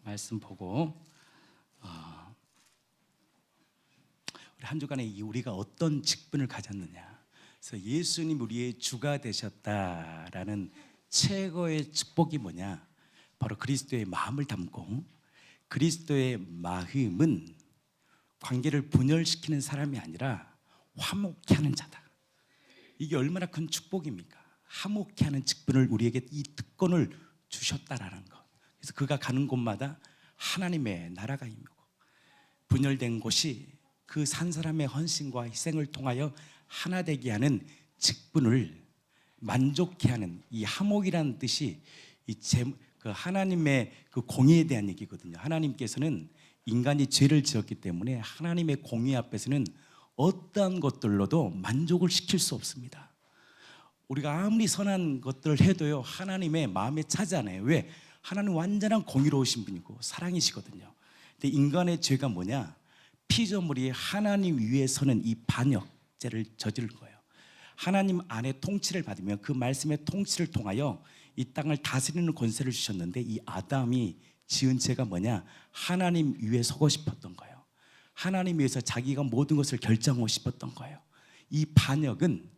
말씀 보고 우리 한 주간에 우리가 어떤 직분을 가졌느냐. 그래서 예수님 우리의 주가 되셨다라는 최고의 축복이 뭐냐? 바로 그리스도의 마음을 담고, 그리스도의 마음은 관계를 분열시키는 사람이 아니라 화목케 하는 자다. 이게 얼마나 큰 축복입니까? 화목케 하는 직분을 우리에게 이 특권을 주셨다라는 것. 그래서 그가 가는 곳마다 하나님의 나라가 임하고, 분열된 곳이 그 산 사람의 헌신과 희생을 통하여 하나 되게 하는 직분을 만족케 하는, 이 화목이라는 뜻이 그 하나님의 그 공의에 대한 얘기거든요. 하나님께서는 인간이 죄를 지었기 때문에 하나님의 공의 앞에서는 어떠한 것들로도 만족을 시킬 수 없습니다. 우리가 아무리 선한 것들을 해도요, 하나님의 마음에 차지 않아요. 왜? 하나님은 완전한 공의로우신 분이고 사랑이시거든요. 근데 인간의 죄가 뭐냐? 피조물이 하나님 위에 서는 이 반역죄를 저지른 거예요. 하나님 안에 통치를 받으면 그 말씀의 통치를 통하여 이 땅을 다스리는 권세를 주셨는데, 이 아담이 지은 죄가 뭐냐? 하나님 위에 서고 싶었던 거예요. 하나님 위에서 자기가 모든 것을 결정하고 싶었던 거예요. 이 반역은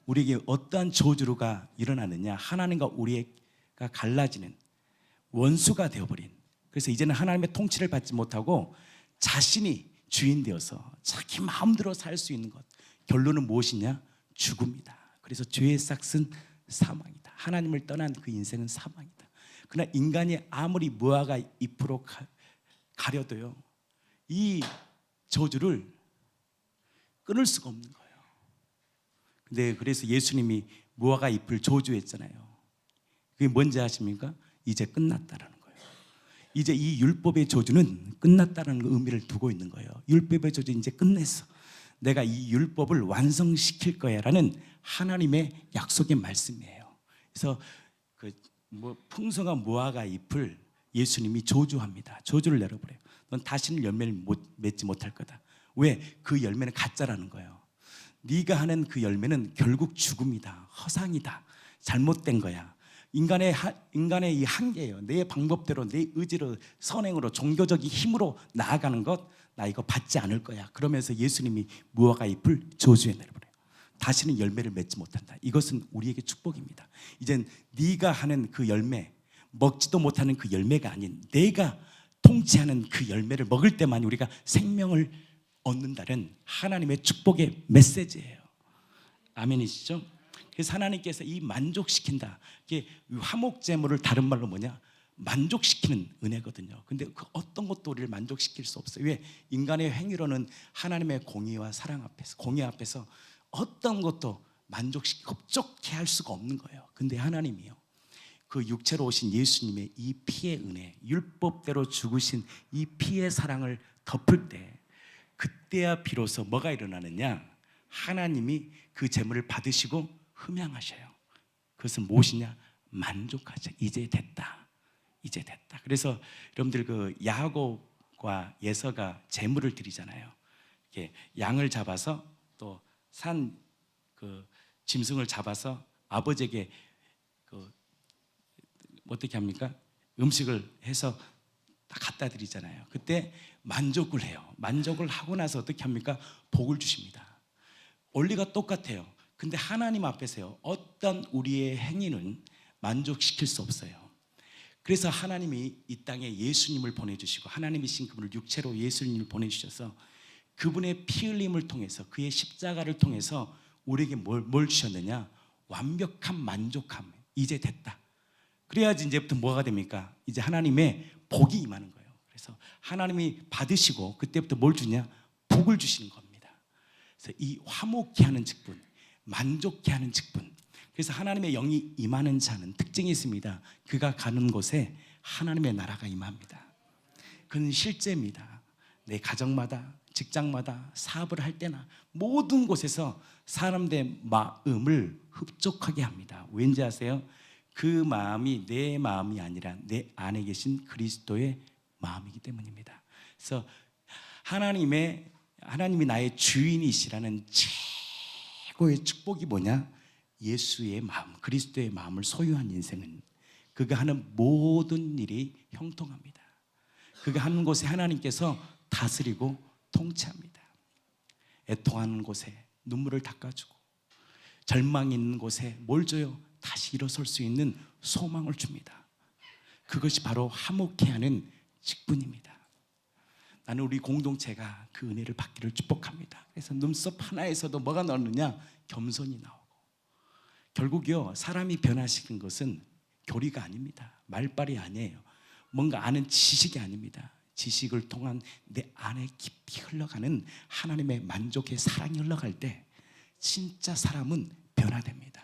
우리에게 어떠한 저주가 일어나느냐? 하나님과 우리가 갈라지는 원수가 되어버린, 그래서 이제는 하나님의 통치를 받지 못하고 자신이 주인 되어서 자기 마음대로 살 수 있는 것, 결론은 무엇이냐? 죽음이다. 그래서 죄의 싹은 사망이다. 하나님을 떠난 그 인생은 사망이다. 그러나 인간이 아무리 무화과 잎으로 가려도요, 이 저주를 끊을 수가 없는 거예요. 근데 그래서 예수님이 무화과 잎을 저주했잖아요. 그게 뭔지 아십니까? 이제 끝났다라는 거예요. 이제 이 율법의 저주는 끝났다는 의미를 두고 있는 거예요. 율법의 저주 이제 끝냈어. 내가 이 율법을 완성시킬 거야라는 하나님의 약속의 말씀이에요. 그래서 풍성한 무화과 잎을 예수님이 저주합니다. 저주를 내려버려요. 넌 다시는 열매를 맺지 못할 거다. 왜? 그 열매는 가짜라는 거예요. 네가 하는 그 열매는 결국 죽음이다, 허상이다, 잘못된 거야. 인간의 이 한계예요. 내 방법대로, 내 의지로, 선행으로, 종교적인 힘으로 나아가는 것, 나 이거 받지 않을 거야. 그러면서 예수님이 무화과 잎을 저주해 내려버려요. 다시는 열매를 맺지 못한다. 이것은 우리에게 축복입니다. 이젠 네가 하는 그 열매, 먹지도 못하는 그 열매가 아닌 내가 통치하는 그 열매를 먹을 때만 우리가 생명을 얻는다는 하나님의 축복의 메시지예요. 아멘이시죠? 그래서 하나님께서 이 만족시킨다, 이게 화목제물을 다른 말로 뭐냐? 만족시키는 은혜거든요. 근데 그 어떤 것도 우리를 만족시킬 수 없어요. 왜? 인간의 행위로는 하나님의 공의와 사랑 앞에서, 공의 앞에서 어떤 것도 흡족해 할 수가 없는 거예요. 근데 하나님이요, 그 육체로 오신 예수님의 이 피의 은혜, 율법대로 죽으신 이 피의 사랑을 덮을 때, 그때야 비로소 뭐가 일어나느냐? 하나님이 그 제물을 받으시고 흠양하셔요. 그것은 무엇이냐? 만족하죠. 이제 됐다, 이제 됐다. 그래서 여러분들 그 야곱과 예서가 제물을 드리잖아요. 이렇게 양을 잡아서 또 산 그 짐승을 잡아서 아버지에게 어떻게 합니까? 음식을 해서 다 갖다 드리잖아요. 그때 만족을 해요. 만족을 하고 나서 어떻게 합니까? 복을 주십니다. 원리가 똑같아요. 근데 하나님 앞에서요, 어떤 우리의 행위는 만족시킬 수 없어요. 그래서 하나님이 이 땅에 예수님을 보내주시고, 하나님이신 그분을 육체로 예수님을 보내주셔서 그분의 피 흘림을 통해서, 그의 십자가를 통해서 우리에게 뭘 주셨느냐? 완벽한 만족함. 이제 됐다. 그래야지 이제부터 뭐가 됩니까? 이제 하나님의 복이 임하는 거예요. 그래서 하나님이 받으시고 그때부터 뭘 주냐? 복을 주시는 겁니다. 그래서 이 화목케 하는 직분, 만족케 하는 직분. 그래서 하나님의 영이 임하는 자는 특징이 있습니다. 그가 가는 곳에 하나님의 나라가 임합니다. 그건 실제입니다. 내 가정마다, 직장마다, 사업을 할 때나 모든 곳에서 사람들의 마음을 흡족하게 합니다. 왠지 아세요? 그 마음이 내 마음이 아니라 내 안에 계신 그리스도의 마음이기 때문입니다. 그래서 하나님이 나의 주인이시라는 최고의 축복이 뭐냐? 예수의 마음, 그리스도의 마음을 소유한 인생은 그가 하는 모든 일이 형통합니다. 그가 하는 곳에 하나님께서 다스리고 통치합니다. 애통하는 곳에 눈물을 닦아주고 절망이 있는 곳에 뭘 줘요? 다시 일어설 수 있는 소망을 줍니다. 그것이 바로 화목해 하는 직분입니다. 나는 우리 공동체가 그 은혜를 받기를 축복합니다. 그래서 눈썹 하나에서도 뭐가 나오느냐? 겸손이 나오고. 결국요, 사람이 변화시킨 것은 교리가 아닙니다. 말빨이 아니에요. 뭔가 아는 지식이 아닙니다. 지식을 통한 내 안에 깊이 흘러가는 하나님의 만족의 사랑이 흘러갈 때 진짜 사람은 변화됩니다.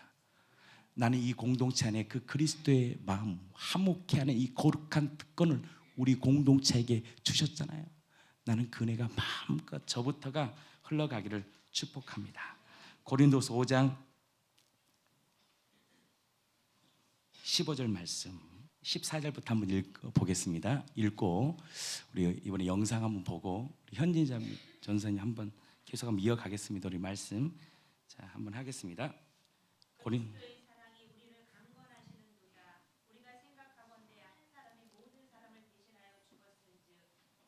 나는 이 공동체 안에 그 그리스도의 마음, 화목해 하는 이 거룩한 특권을 우리 공동체에게 주셨잖아요. 나는 그 은혜가 마음껏 저부터가 흘러가기를 축복합니다. 고린도서 5장 15절 말씀 14절부터 한번 읽어보겠습니다. 읽고 우리 이번에 영상 한번 보고 우리 현진자 전사님 한번 계속 한번 이어가겠습니다. 우리 말씀 자 한번 하겠습니다. 그리스도의 사랑이 우리를 강건하시는도다. 우리가 생각하건대 한 사람이 모든 사람을 대신하여 죽었은즉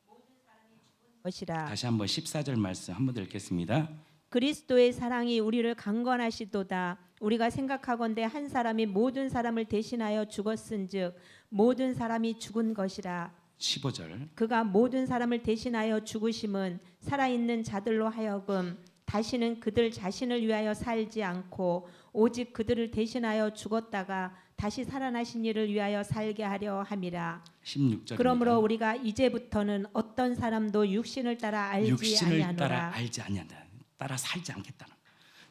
모든 사람이 죽은 것이라. 다시 한번 14절 말씀 한번 더 읽겠습니다. 그리스도의 사랑이 우리를 강건하시도다. 우리가 생각하건대 한 사람이 모든 사람을 대신하여 죽었은즉 모든 사람이 죽은 것이라. 15절 그가 모든 사람을 대신하여 죽으심은 살아있는 자들로 하여금 다시는 그들 자신을 위하여 살지 않고 오직 그들을 대신하여 죽었다가 다시 살아나신 이를 위하여 살게 하려 함이라. 16절 그러므로 우리가 이제부터는 어떤 사람도 육신을 따라 알지 육신을 따라 아니하노라. 알지 아니한다. 따라 살지 않겠다는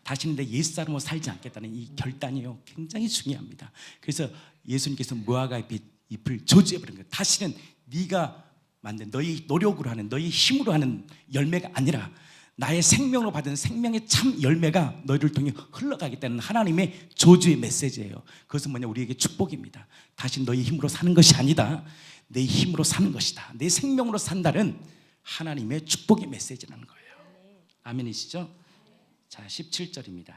다시는 내 옛사람으로 살지 않겠다는 이 결단이요 굉장히 중요합니다. 그래서 예수님께서 무화과 잎을 저주해버린 거예요. 다시는 네가 만든 너희 노력으로 하는 너희 힘으로 하는 열매가 아니라 나의 생명으로 받은 생명의 참 열매가 너희를 통해 흘러가겠다는 하나님의 저주의 메시지예요. 그것은 뭐냐? 우리에게 축복입니다. 다시 너희 힘으로 사는 것이 아니다. 내 힘으로 사는 것이다. 내 생명으로 산다는 하나님의 축복의 메시지라는 거예요. 아멘이시죠? 자 17절입니다.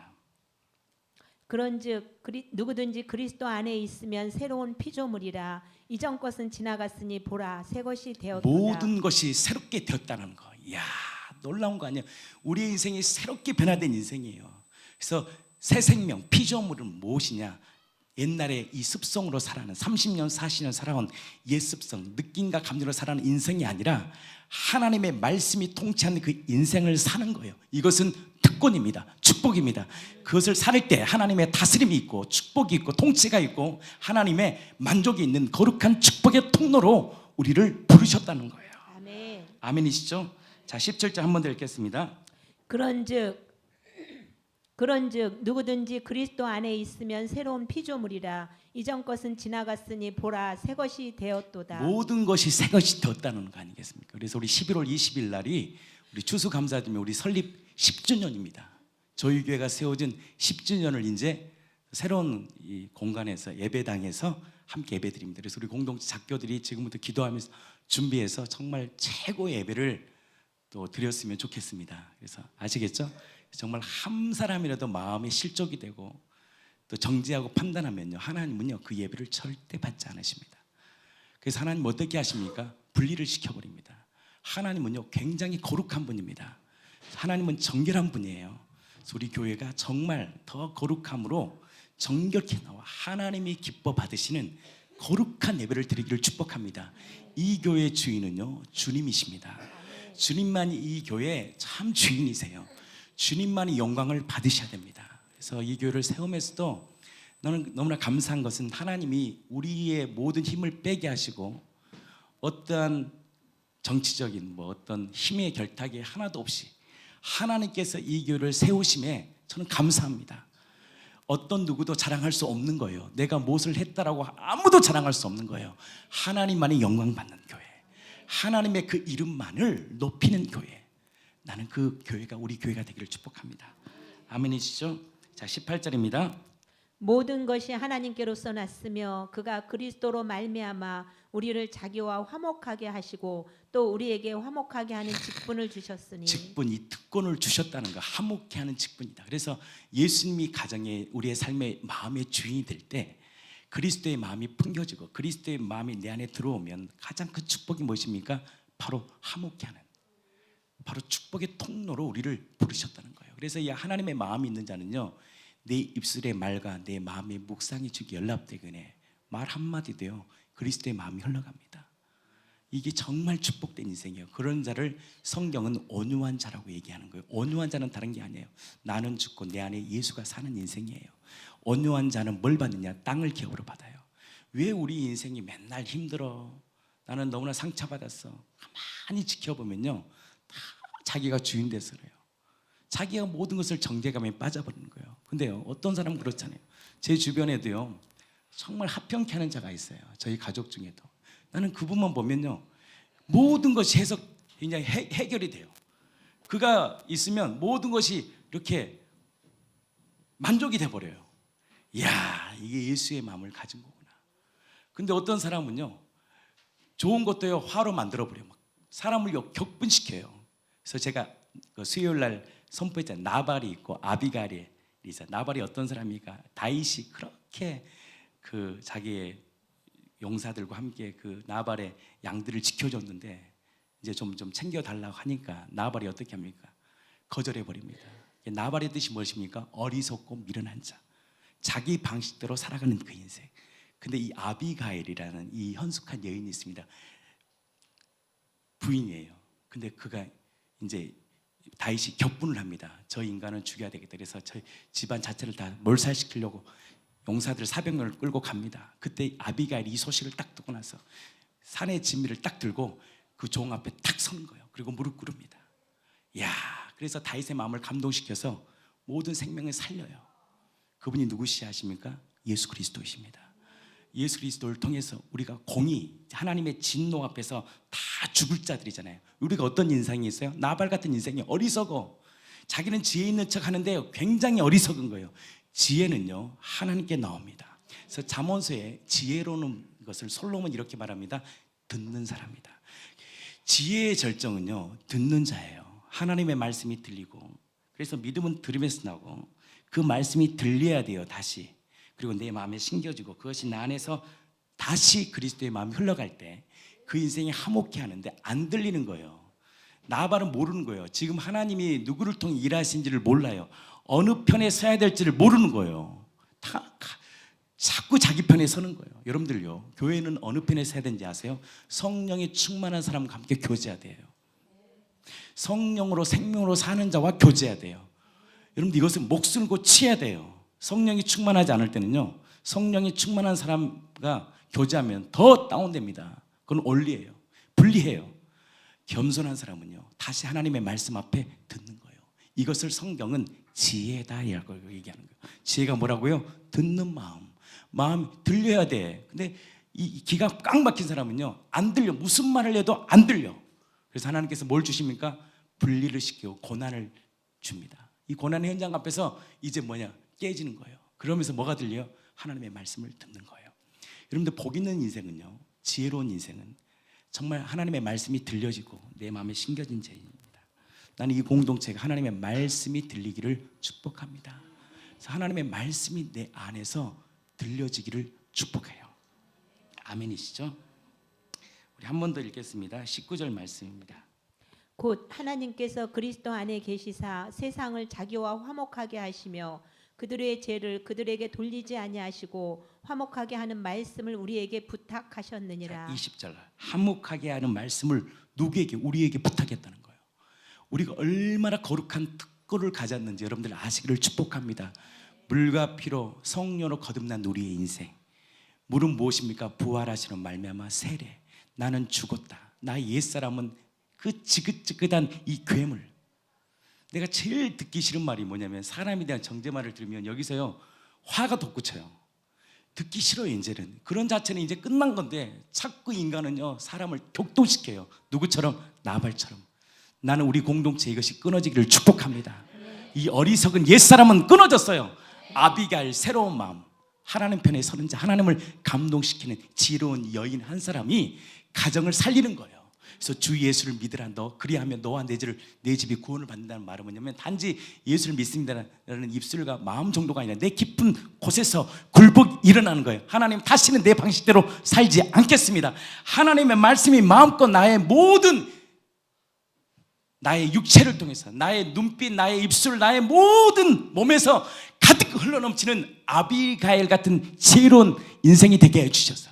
그런즉 누구든지 그리스도 안에 있으면 새로운 피조물이라. 이전 것은 지나갔으니 보라 새 것이 되었도다. 모든 것이 새롭게 되었다는 거. 이야 놀라운 거 아니에요? 우리의 인생이 새롭게 변화된 인생이에요. 그래서 새 생명, 피조물은 무엇이냐? 옛날에 이 습성으로 살아가는 30년, 40년 살아온 옛 습성, 느낌과 감정으로 살아가는 인생이 아니라 하나님의 말씀이 통치하는 그 인생을 사는 거예요. 이것은 특권입니다. 축복입니다. 그것을 살 때 하나님의 다스림이 있고 축복이 있고 통치가 있고 하나님의 만족이 있는 거룩한 축복의 통로로 우리를 부르셨다는 거예요. 아멘. 아멘이시죠? 자 17절 한 번 더 읽겠습니다. 그런즉 누구든지 그리스도 안에 있으면 새로운 피조물이라. 이전 것은 지나갔으니 보라 새 것이 되었도다. 모든 것이 새 것이 되었다는 거 아니겠습니까? 그래서 우리 11월 20일 날이 우리 추수감사절이 우리 설립 10주년입니다. 저희 교회가 세워진 10주년을 이제 새로운 이 공간에서 예배당에서 함께 예배드립니다. 그래서 우리 공동체 작교들이 지금부터 기도하면서 준비해서 정말 최고의 예배를 또 드렸으면 좋겠습니다. 그래서 아시겠죠? 정말 한 사람이라도 마음에 실족이 되고 또 정지하고 판단하면요 하나님은요 그 예배를 절대 받지 않으십니다. 그래서 하나님 어떻게 하십니까? 분리를 시켜버립니다. 하나님은요 굉장히 거룩한 분입니다. 하나님은 정결한 분이에요. 그래서 우리 교회가 정말 더 거룩함으로 정결케 나와 하나님이 기뻐 받으시는 거룩한 예배를 드리기를 축복합니다. 이 교회의 주인은요 주님이십니다. 주님만이 이 교회의 참 주인이세요. 주님만이 영광을 받으셔야 됩니다. 그래서 이 교회를 세우면서도 나는 너무나 감사한 것은 하나님이 우리의 모든 힘을 빼게 하시고 어떠한 정치적인 어떤 힘의 결탁이 하나도 없이 하나님께서 이 교회를 세우심에 저는 감사합니다. 어떤 누구도 자랑할 수 없는 거예요. 내가 무엇을 했다라고 아무도 자랑할 수 없는 거예요. 하나님만이 영광 받는 교회, 하나님의 그 이름만을 높이는 교회. 나는 그 교회가 우리 교회가 되기를 축복합니다. 아멘이시죠? 자 18절입니다. 모든 것이 하나님께로서 났으며 그가 그리스도로 말미암아 우리를 자기와 화목하게 하시고 또 우리에게 화목하게 하는 직분을 주셨으니. 직분, 이 특권을 주셨다는 거, 화목케 하는 직분이다. 그래서 예수님이 가정에 우리의 삶의 마음의 주인이 될 때 그리스도의 마음이 풍겨지고 그리스도의 마음이 내 안에 들어오면 가장 큰 축복이 무엇입니까? 바로 화목케 하는, 바로 축복의 통로로 우리를 부르셨다는 거예요. 그래서 이 하나님의 마음이 있는 자는요, 내 입술의 말과 내 마음의 묵상이 주기 연락되거든요. 말 한마디도요 그리스도의 마음이 흘러갑니다. 이게 정말 축복된 인생이에요. 그런 자를 성경은 온유한 자라고 얘기하는 거예요. 온유한 자는 다른 게 아니에요. 나는 죽고 내 안에 예수가 사는 인생이에요. 온유한 자는 뭘 받느냐? 땅을 기업으로 받아요. 왜 우리 인생이 맨날 힘들어? 나는 너무나 상처받았어. 가만히 지켜보면요, 다 자기가 주인 돼서 그래요. 자기가 모든 것을 정죄감에 빠져버리는 거예요. 근데요, 어떤 사람은 그렇잖아요. 제 주변에도요 정말 합평케 하는 자가 있어요. 저희 가족 중에도. 나는 그분만 보면요 모든 것이 그냥 해결이 돼요. 그가 있으면 모든 것이 이렇게 만족이 돼버려요. 이야, 이게 예수의 마음을 가진 거구나. 근데 어떤 사람은요 좋은 것도요 화로 만들어버려요. 막 사람을 격분시켜요. 그래서 제가 그 수요일 날 선포했잖아요. 나발이 있고 아비갈이 있어요. 나발이 어떤 사람이니까 다윗이 그렇게 그 자기의 용사들과 함께 그 나발의 양들을 지켜줬는데 이제 좀 챙겨달라고 하니까 나발이 어떻게 합니까? 거절해 버립니다. 나발의 뜻이 무엇입니까? 어리석고 미련한 자, 자기 방식대로 살아가는 그 인생. 근데 이 아비가일이라는 이 현숙한 여인이 있습니다. 부인이에요. 근데 그가 이제 다윗이 격분을 합니다. 저 인간은 죽여야 되겠다. 그래서 저희 집안 자체를 다 몰살시키려고 용사들 400명을 끌고 갑니다. 그때 아비가일이 이 소식을 딱 듣고 나서 산의 진미를 딱 들고 그 종 앞에 딱 서는 거예요. 그리고 무릎 꿇습니다. 야, 그래서 다윗의 마음을 감동시켜서 모든 생명을 살려요. 그분이 누구시 아십니까? 예수 그리스도이십니다. 예수 그리스도를 통해서 우리가 공의, 하나님의 진노 앞에서 다 죽을 자들이잖아요. 우리가 어떤 인상이 있어요? 나발 같은 인생이 어리석어. 자기는 지혜 있는 척 하는데 굉장히 어리석은 거예요. 지혜는요 하나님께 나옵니다. 그래서 잠언서에 지혜로운 것을 솔로몬이 이렇게 말합니다. 듣는 사람이다. 지혜의 절정은요 듣는 자예요. 하나님의 말씀이 들리고, 그래서 믿음은 들으면서 나고 그 말씀이 들려야 돼요. 다시. 그리고 내 마음에 심겨지고 그것이 나 안에서 다시 그리스도의 마음이 흘러갈 때 그 인생이 화목해 하는데 안 들리는 거예요. 나발은 모르는 거예요. 지금 하나님이 누구를 통해 일하신지를 몰라요. 어느 편에 서야 될지를 모르는 거예요. 자꾸 자기 편에 서는 거예요. 여러분들요, 교회는 어느 편에 서야 되는지 아세요? 성령이 충만한 사람과 함께 교제해야 돼요. 성령으로 생명으로 사는 자와 교제해야 돼요. 여러분들 이것을 목숨을 고 치해야 돼요. 성령이 충만하지 않을 때는요, 성령이 충만한 사람과 교제하면 더 다운됩니다. 그건 원리예요. 분리해요. 겸손한 사람은요 다시 하나님의 말씀 앞에 듣는 거예요. 이것을 성경은 지혜다라고 얘기하는 거예요. 지혜가 뭐라고요? 듣는 마음 들려야 돼. 근데 이 귀가 꽉 막힌 사람은요 안 들려. 무슨 말을 해도 안 들려. 그래서 하나님께서 뭘 주십니까? 분리를 시키고 고난을 줍니다. 이 고난의 현장 앞에서 이제 깨지는 거예요. 그러면서 뭐가 들려요? 하나님의 말씀을 듣는 거예요. 여러분들 복 있는 인생은요, 지혜로운 인생은 정말 하나님의 말씀이 들려지고 내 마음에 심겨진 죄입니다. 나는 이 공동체가 하나님의 말씀이 들리기를 축복합니다. 그래서 하나님의 말씀이 내 안에서 들려지기를 축복해요. 아멘이시죠? 우리 한 번 더 읽겠습니다. 19절 말씀입니다. 곧 하나님께서 그리스도 안에 계시사 세상을 자기와 화목하게 하시며 그들의 죄를 그들에게 돌리지 아니하시고 화목하게 하는 말씀을 우리에게 부탁하셨느니라. 20절 화목하게 하는 말씀을 누구에게? 우리에게 부탁했다는 거예요. 우리가 얼마나 거룩한 특권을 가졌는지 여러분들 아시기를 축복합니다. 물과 피로 성령으로 거듭난 우리의 인생. 물은 무엇입니까? 부활하시는 말미암아 세례. 나는 죽었다. 나의 옛사람은 그 지긋지긋한 이 괴물. 내가 제일 듣기 싫은 말이 뭐냐면 사람에 대한 정죄말을 들으면 여기서요 화가 돋구쳐요. 듣기 싫어요. 이제는 그런 자체는 이제 끝난 건데 자꾸 인간은요 사람을 격동시켜요. 누구처럼? 나발처럼. 나는 우리 공동체 이것이 끊어지기를 축복합니다. 이 어리석은 옛사람은 끊어졌어요. 아비가일 새로운 마음, 하나님 편에 서는 자, 하나님을 감동시키는 지혜로운 여인 한 사람이 가정을 살리는 거예요. 그래서 주 예수를 믿으라. 너 그리하면 너와 내 집이 구원을 받는다는 말은 뭐냐면 단지 예수를 믿습니다라는 입술과 마음 정도가 아니라 내 깊은 곳에서 굴복 일어나는 거예요. 하나님, 다시는 내 방식대로 살지 않겠습니다. 하나님의 말씀이 마음껏 나의 육체를 통해서, 나의 눈빛, 나의 입술, 나의 모든 몸에서 가득 흘러넘치는 아비가일 같은 지혜로운 인생이 되게 해주셔서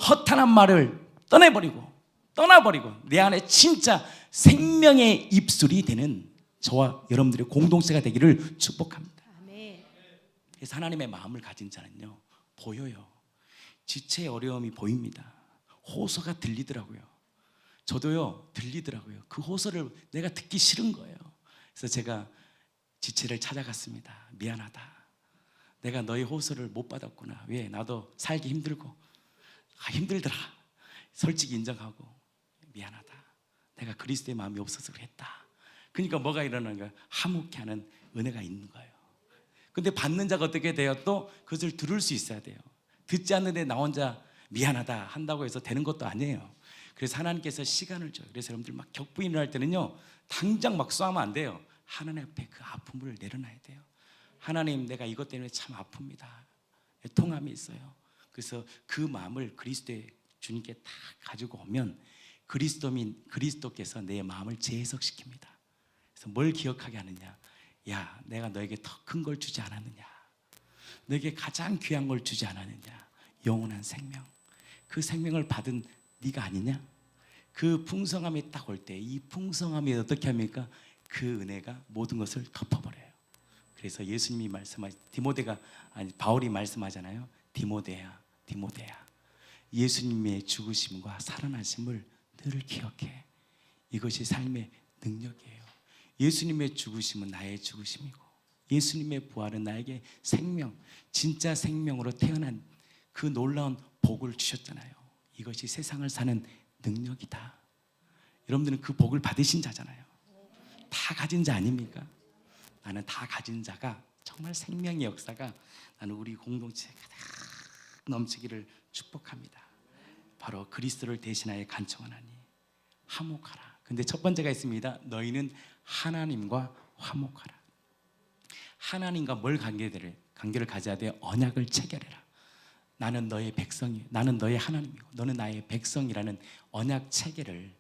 허탄한 말을 떠나버리고 내 안에 진짜 생명의 입술이 되는 저와 여러분들의 공동체가 되기를 축복합니다. 그래서 하나님의 마음을 가진 자는요, 보여요. 지체의 어려움이 보입니다. 호소가 들리더라고요. 저도요, 들리더라고요. 그 호소를 내가 듣기 싫은 거예요. 그래서 제가 지체를 찾아갔습니다. 미안하다. 내가 너의 호소를 못 받았구나. 왜? 나도 살기 힘들고 힘들더라. 솔직히 인정하고 미안하다. 내가 그리스도의 마음이 없어서 그랬다. 그러니까 뭐가 일어나는 거야? 화목케 하는 은혜가 있는 거예요. 근데 받는 자가 어떻게 돼요? 또 그것을 들을 수 있어야 돼요. 듣지 않는데 나 혼자 미안하다 한다고 해서 되는 것도 아니에요. 그래서 하나님께서 시간을 줘요. 그래서 여러분들 막 격분이 일어날 때는요, 당장 막 쏘면 안 돼요. 하나님 앞에 그 아픔을 내려놔야 돼요. 하나님, 내가 이것 때문에 참 아픕니다. 통함이 있어요. 그래서 그 마음을 그리스도의 주님께 다 가지고 오면 그리스도께서 내 마음을 재해석시킵니다. 그래서 뭘 기억하게 하느냐? 야, 내가 너에게 더 큰 걸 주지 않았느냐? 너에게 가장 귀한 걸 주지 않았느냐? 영원한 생명. 그 생명을 받은 네가 아니냐? 그 풍성함이 딱 올 때 이 풍성함이 어떻게 합니까? 그 은혜가 모든 것을 덮어버려요. 그래서 예수님이 바울이 말씀하잖아요. 디모데야, 예수님의 죽으심과 살아나심을 늘 기억해. 이것이 삶의 능력이에요. 예수님의 죽으심은 나의 죽으심이고 예수님의 부활은 나에게 생명, 진짜 생명으로 태어난 그 놀라운 복을 주셨잖아요. 이것이 세상을 사는 능력이다. 여러분들은 그 복을 받으신 자잖아요. 다 가진 자 아닙니까? 나는 다 가진 자가 정말 생명의 역사가 나는 우리 공동체에 가득 넘치기를 축복합니다. 바로 그리스도를 대신하여 간청하나니 화목하라. 근데 첫 번째가 있습니다. 너희는 하나님과 화목하라. 하나님과 뭘 관계를 가져야 돼요? 언약을 체결해라. 나는 너의 백성이, 나는 너의 하나님이고 너는 나의 백성이라는 언약 체계를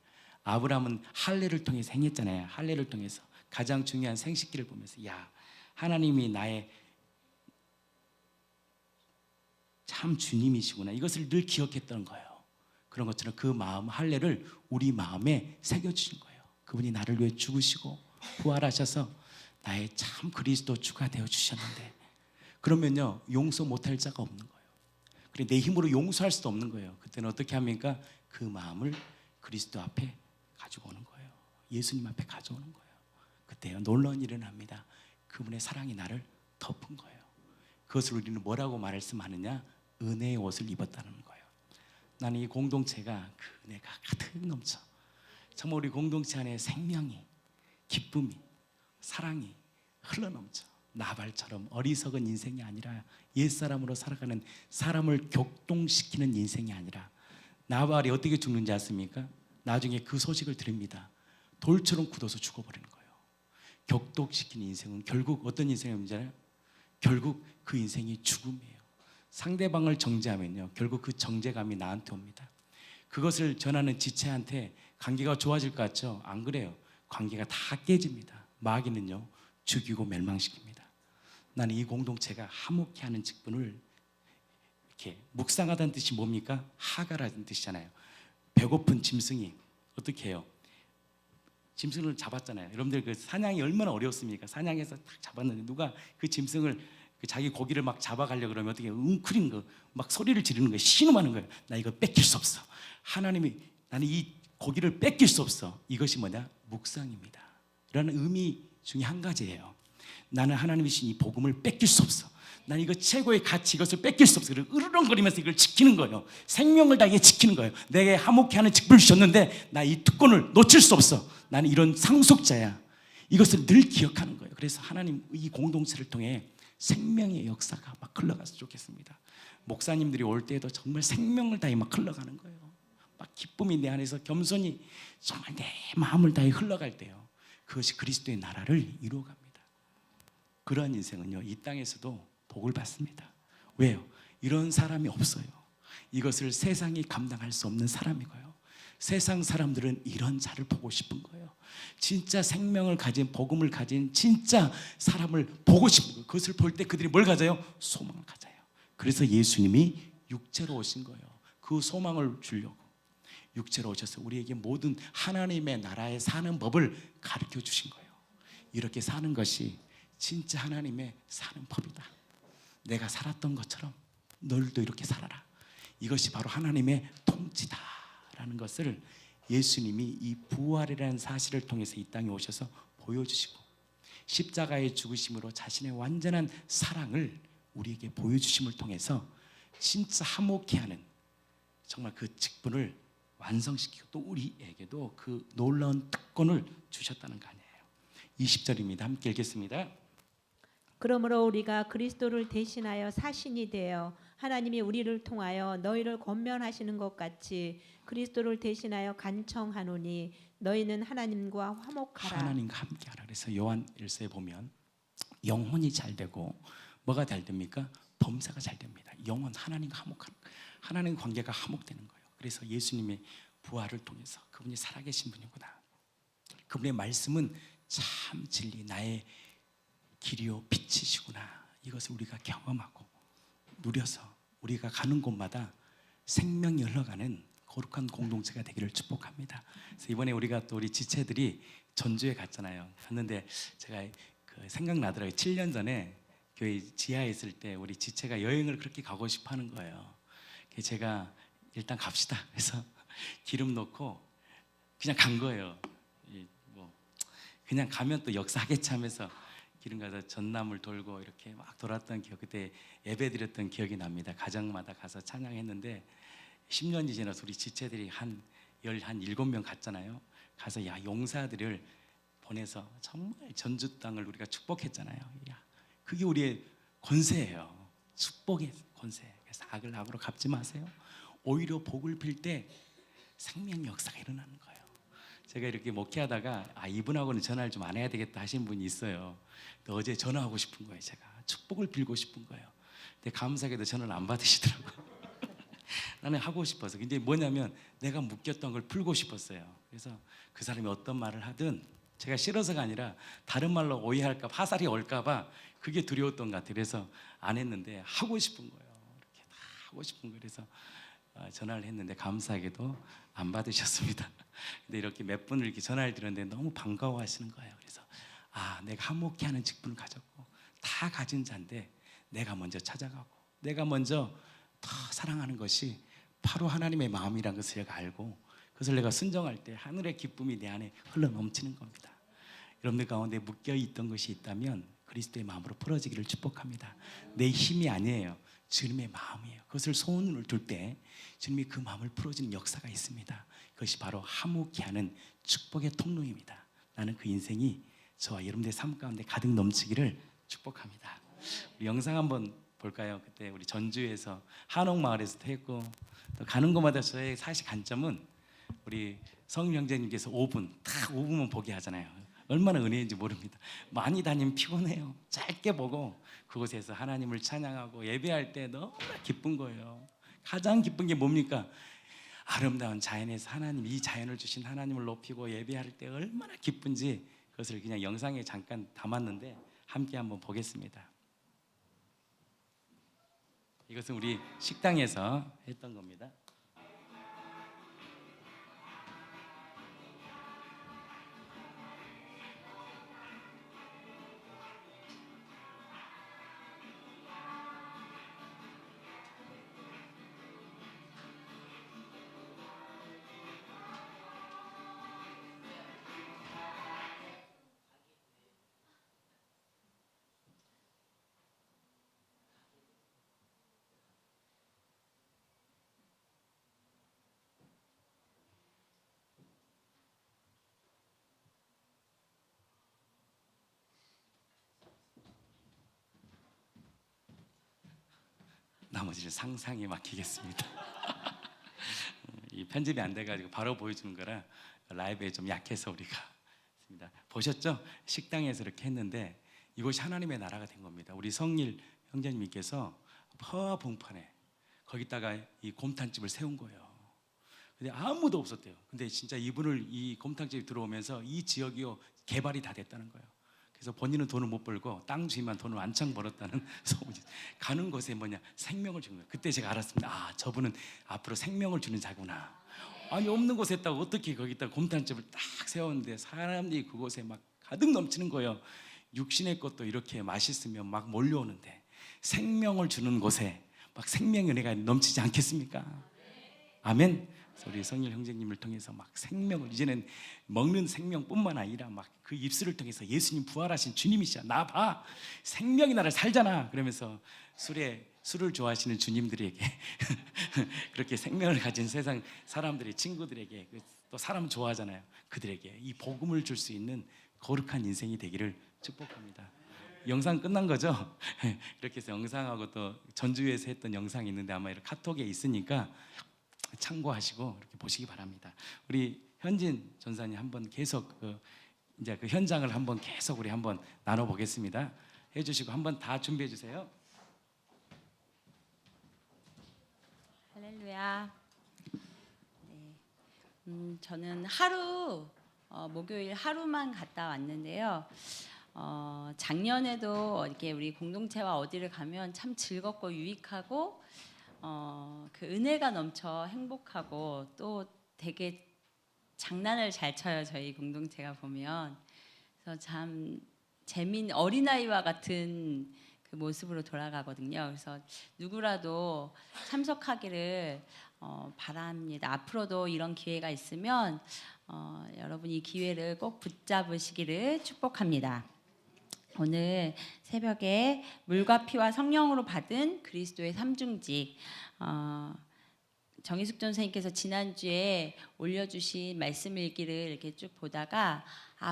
아브라함은 할례를 통해서 행했잖아요. 할례를 통해서 가장 중요한 생식기를 보면서 야, 하나님이 나의 참 주님이시구나. 이것을 늘 기억했던 거예요. 그런 것처럼 그 마음, 할례를 우리 마음에 새겨주신 거예요. 그분이 나를 위해 죽으시고 부활하셔서 나의 참 그리스도 주가 되어주셨는데, 그러면요, 용서 못할 자가 없는 거예요. 그래, 내 힘으로 용서할 수도 없는 거예요. 그때는 어떻게 합니까? 그 마음을 그리스도 앞에 가지고 오는 거예요. 예수님 앞에 가져오는 거예요. 그때요, 놀라운 일이 일어납니다. 그분의 사랑이 나를 덮은 거예요. 그것을 우리는 뭐라고 말씀하느냐? 은혜의 옷을 입었다는 거예요. 나는 이 공동체가 그 은혜가 가득 넘쳐. 정말 우리 공동체 안에 생명이, 기쁨이, 사랑이 흘러넘쳐. 나발처럼 어리석은 인생이 아니라 옛사람으로 살아가는, 사람을 격동시키는 인생이 아니라, 나발이 어떻게 죽는지 아십니까? 나중에 그 소식을 들읍니다. 돌처럼 굳어서 죽어버리는 거예요. 격동시키는 인생은 결국 어떤 인생이잖아요? 결국 그 인생이 죽음이에요. 상대방을 정죄하면요, 결국 그 정죄감이 나한테 옵니다. 그것을 전하는 지체한테 관계가 좋아질 것 같죠? 안 그래요. 관계가 다 깨집니다. 마귀는요, 죽이고 멸망시킵니다. 나는 이 공동체가 화목케 하는 직분을, 이렇게 묵상하다는 뜻이 뭡니까? 하가라는 뜻이잖아요. 배고픈 짐승이 어떻게 해요? 짐승을 잡았잖아요. 여러분들 그 사냥이 얼마나 어려웠습니까? 사냥해서 딱 잡았는데 누가 그 짐승을, 자기 고기를 막 잡아가려고 그러면 어떻게 웅크리는 거, 막 소리를 지르는 거예요. 신음하는 거예요. 나 이거 뺏길 수 없어. 하나님이 나는 이 고기를 뺏길 수 없어. 이것이 뭐냐? 묵상입니다. 이라는 의미 중에 한 가지예요. 나는 하나님이 주신 이 복음을 뺏길 수 없어. 난 이거 최고의 가치, 이것을 뺏길 수 없어. 그리고 으르렁거리면서 이걸 지키는 거예요. 생명을 다해 지키는 거예요. 내게 화목케 하는 직분을 주셨는데 나 이 특권을 놓칠 수 없어. 나는 이런 상속자야. 이것을 늘 기억하는 거예요. 그래서 하나님 이 공동체를 통해 생명의 역사가 막 흘러갔으면 좋겠습니다. 목사님들이 올 때에도 정말 생명을 다해 막 흘러가는 거예요. 막 기쁨이 내 안에서 겸손히 정말 내 마음을 다해 흘러갈 때요, 그것이 그리스도의 나라를 이루어갑니다. 그러한 인생은요, 이 땅에서도 복을 받습니다. 왜요? 이런 사람이 없어요. 이것을 세상이 감당할 수 없는 사람이고요, 세상 사람들은 이런 자를 보고 싶은 거예요. 진짜 생명을 가진, 복음을 가진 진짜 사람을 보고 싶은 거예요. 그것을 볼 때 그들이 뭘 가져요? 소망을 가져요. 그래서 예수님이 육체로 오신 거예요. 그 소망을 주려고 육체로 오셔서 우리에게 모든 하나님의 나라에 사는 법을 가르쳐 주신 거예요. 이렇게 사는 것이 진짜 하나님의 사는 법이다. 내가 살았던 것처럼 너희도 이렇게 살아라. 이것이 바로 하나님의 통치다라는 것을 예수님이 이 부활이라는 사실을 통해서 이 땅에 오셔서 보여주시고, 십자가의 죽으심으로 자신의 완전한 사랑을 우리에게 보여주심을 통해서 진짜 화목케 하는 정말 그 직분을 완성시키고, 또 우리에게도 그 놀라운 특권을 주셨다는 거 아니에요. 20절입니다. 함께 읽겠습니다. 그러므로 우리가 그리스도를 대신하여 사신이 되어 하나님이 우리를 통하여 너희를 권면하시는 것 같이 그리스도를 대신하여 간청하노니 너희는 하나님과 화목하라. 하나님과 함께하라. 그래서 요한 1서에 보면 영혼이 잘 되고 뭐가 잘 됩니까? 범사가 잘 됩니다. 영혼, 하나님과 화목하는, 하나님 관계가 화목되는 거예요. 그래서 예수님의 부활을 통해서 그분이 살아계신 분이구나, 그분의 말씀은 참 진리, 나의 길이요 빛이시구나, 이것을 우리가 경험하고 누려서 우리가 가는 곳마다 생명이 흘러가는 거룩한 공동체가 되기를 축복합니다. 그래서 이번에 우리가 또 우리 지체들이 전주에 갔잖아요. 갔는데 제가 그 생각나더라고요. 7년 전에 교회 지하에 있을 때 우리 지체가 여행을 그렇게 가고 싶어 하는 거예요. 그래서 제가 일단 갑시다, 그래서 기름 넣고 그냥 간 거예요. 뭐 그냥 가면 또 역사하겠지 하면서 기름 가서 전남을 돌고 이렇게 막 돌았던 기억, 그때 예배 드렸던 기억이 납니다. 가정마다 가서 찬양했는데 10년이 지나서 우리 지체들이 한 7명 갔잖아요. 가서 야, 용사들을 보내서 정말 전주 땅을 우리가 축복했잖아요. 야, 그게 우리의 권세예요. 축복의 권세. 그래서 악을 악으로 갚지 마세요. 오히려 복을 빌 때 생명 역사가 일어나는 거예요. 제가 이렇게 목회하다가 이분하고는 전화를 좀 안 해야 되겠다 하신 분이 있어요. 근데 어제 전화하고 싶은 거예요. 제가 축복을 빌고 싶은 거예요. 근데 감사하게도 전화를 안 받으시더라고요. 나는 하고 싶어서. 근데 뭐냐면 내가 묶였던 걸 풀고 싶었어요. 그래서 그 사람이 어떤 말을 하든 제가 싫어서가 아니라 다른 말로 오해할까 봐, 화살이 올까 봐 그게 두려웠던 것 같아요. 그래서 안 했는데 하고 싶은 거예요. 이렇게 다 하고 싶은 거예요. 그래서 전화를 했는데 감사하게도 안 받으셨습니다. 근데 이렇게 몇 분을 이렇게 전화를 드렸는데 너무 반가워하시는 거예요. 그래서 내가 화목케 하는 직분을 가졌고 다 가진 자인데 내가 먼저 찾아가고 내가 먼저 더 사랑하는 것이 바로 하나님의 마음이라는 것을 내가 알고 그것을 내가 순종할 때 하늘의 기쁨이 내 안에 흘러 넘치는 겁니다. 여러분들 가운데 묶여 있던 것이 있다면 그리스도의 마음으로 풀어지기를 축복합니다. 내 힘이 아니에요. 주님의 마음이에요. 그것을 소원을 둘 때 주님이 그 마음을 풀어주는 역사가 있습니다. 그것이 바로 화목케 하는 축복의 통로입니다. 나는 그 인생이 저와 여러분들의 삶 가운데 가득 넘치기를 축복합니다. 우리 영상 한번 볼까요? 그때 우리 전주에서 한옥마을에서 했고 또 가는 곳마다 저의 사실 관점은 우리 성임 형제님께서 5분 딱 5분만 보게 하잖아요. 얼마나 은혜인지 모릅니다. 많이 다니면 피곤해요. 짧게 보고 그곳에서 하나님을 찬양하고 예배할 때 너무나 기쁜 거예요. 가장 기쁜 게 뭡니까? 아름다운 자연에서 하나님, 이 자연을 주신 하나님을 높이고 예배할 때 얼마나 기쁜지 그것을 그냥 영상에 잠깐 담았는데 함께 한번 보겠습니다. 이것은 우리 식당에서 했던 겁니다. 나머지는 상상에 맡기겠습니다. 이 편집이 안 돼가지고 바로 보여주는 거라 라이브에 좀 약해서 우리가 했습니다. 보셨죠? 식당에서 이렇게 했는데 이곳이 하나님의 나라가 된 겁니다. 우리 성일 형제님께서 봉판에 거기다가 이 곰탕집을 세운 거예요. 근데 아무도 없었대요. 근데 진짜 이분을 이 곰탕집이 들어오면서 이 지역이요 개발이 다 됐다는 거예요. 그래서 본인은 돈을 못 벌고 땅 주인만 돈을 완창 벌었다는 소문이. 가는 곳에 뭐냐 생명을 주는 거예요. 그때 제가 알았습니다. 아, 저분은 앞으로 생명을 주는 자구나. 아니 없는 곳에 있다고 어떻게 거기다 곰탕집을 딱 세웠는데 사람들이 그곳에 막 가득 넘치는 거예요. 육신의 것도 이렇게 맛있으면 막 몰려오는데 생명을 주는 곳에 막 생명의 은혜가 넘치지 않겠습니까? 아멘. 그래서 우리 성일 형제님을 통해서 막 생명을 이제는 먹는 생명뿐만 아니라 막 그 입술을 통해서 예수님 부활하신 주님이시야. 나 봐. 생명이 나를 살잖아. 그러면서 술을 좋아하시는 주님들에게 그렇게 생명을 가진 세상 사람들이 친구들에게 또 사람 좋아하잖아요. 그들에게 이 복음을 줄 수 있는 거룩한 인생이 되기를 축복합니다. 영상 끝난 거죠? 이렇게 해서 영상하고 또 전주에서 했던 영상이 있는데 아마 이렇게 카톡에 있으니까 참고하시고 이렇게 보시기 바랍니다. 우리 현진 전사님 한번 계속 이제 그 현장을 한번 계속 우리 한번 나눠 보겠습니다. 해주시고 한번 다 준비해 주세요. 할렐루야. 네. 저는 목요일 하루만 갔다 왔는데요. 작년에도 이렇게 우리 공동체와 어디를 가면 참 즐겁고 유익하고 그 은혜가 넘쳐 행복하고 또 되게 장난을 잘 쳐요. 저희 공동체가 보면. 그래서 참 어린아이와 같은 그 모습으로 돌아가거든요. 그래서 누구라도 참석하기를 바랍니다. 앞으로도 이런 기회가 있으면 여러분 이 기회를 꼭 붙잡으시기를 축복합니다. 오늘 새벽에 물과 피와 성령으로 받은 그리스도의 삼중직 정희숙 전사님께서 지난주에 올려주신 말씀 일기를 이렇게 쭉 보다가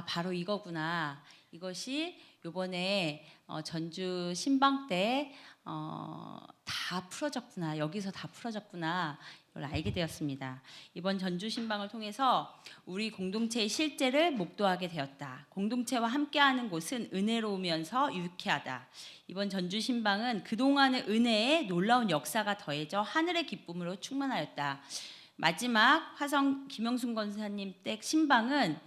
바로 이거구나. 이것이 이번에 전주 신방 때 다 풀어졌구나. 여기서 다 풀어졌구나. 이걸 알게 되었습니다. 이번 전주 신방을 통해서 우리 공동체의 실제를 목도하게 되었다. 공동체와 함께하는 곳은 은혜로우면서 유쾌하다. 이번 전주 신방은 그동안의 은혜에 놀라운 역사가 더해져 하늘의 기쁨으로 충만하였다. 마지막 화성 김영순 권사님 댁 신방은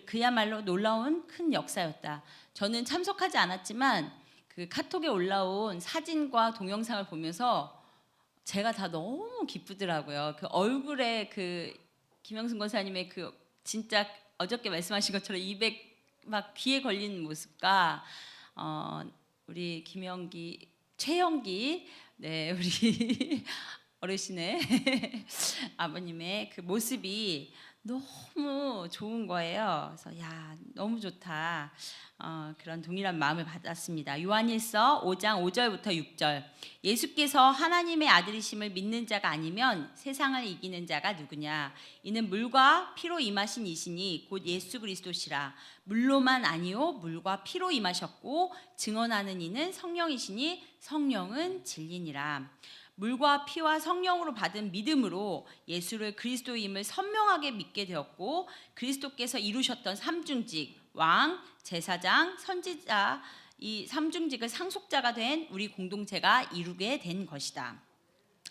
그야말로 놀라운 큰 역사였다. 저는 참석하지 않았지만 그 카톡에 올라온 사진과 동영상을 보면서 제가 다 너무 기쁘더라고요. 그 얼굴에 그 김영순 권사님의 그 진짜 어저께 말씀하신 것처럼 200 막 귀에 걸린 모습과 우리 최영기 네 우리 어르신의 아버님의 그 모습이 너무 좋은 거예요. 그래서 야 너무 좋다. 그런 동일한 마음을 받았습니다. 요한일서 5장 5절부터 6절. 예수께서 하나님의 아들이심을 믿는 자가 아니면 세상을 이기는 자가 누구냐? 이는 물과 피로 임하신 이시니 곧 예수 그리스도시라. 물로만 아니요 물과 피로 임하셨고 증언하는 이는 성령이시니 성령은 진리니라. 물과 피와 성령으로 받은 믿음으로 예수를 그리스도임을 선명하게 믿게 되었고 그리스도께서 이루셨던 삼중직 왕, 제사장, 선지자 이 삼중직을 상속자가 된 우리 공동체가 이루게 된 것이다.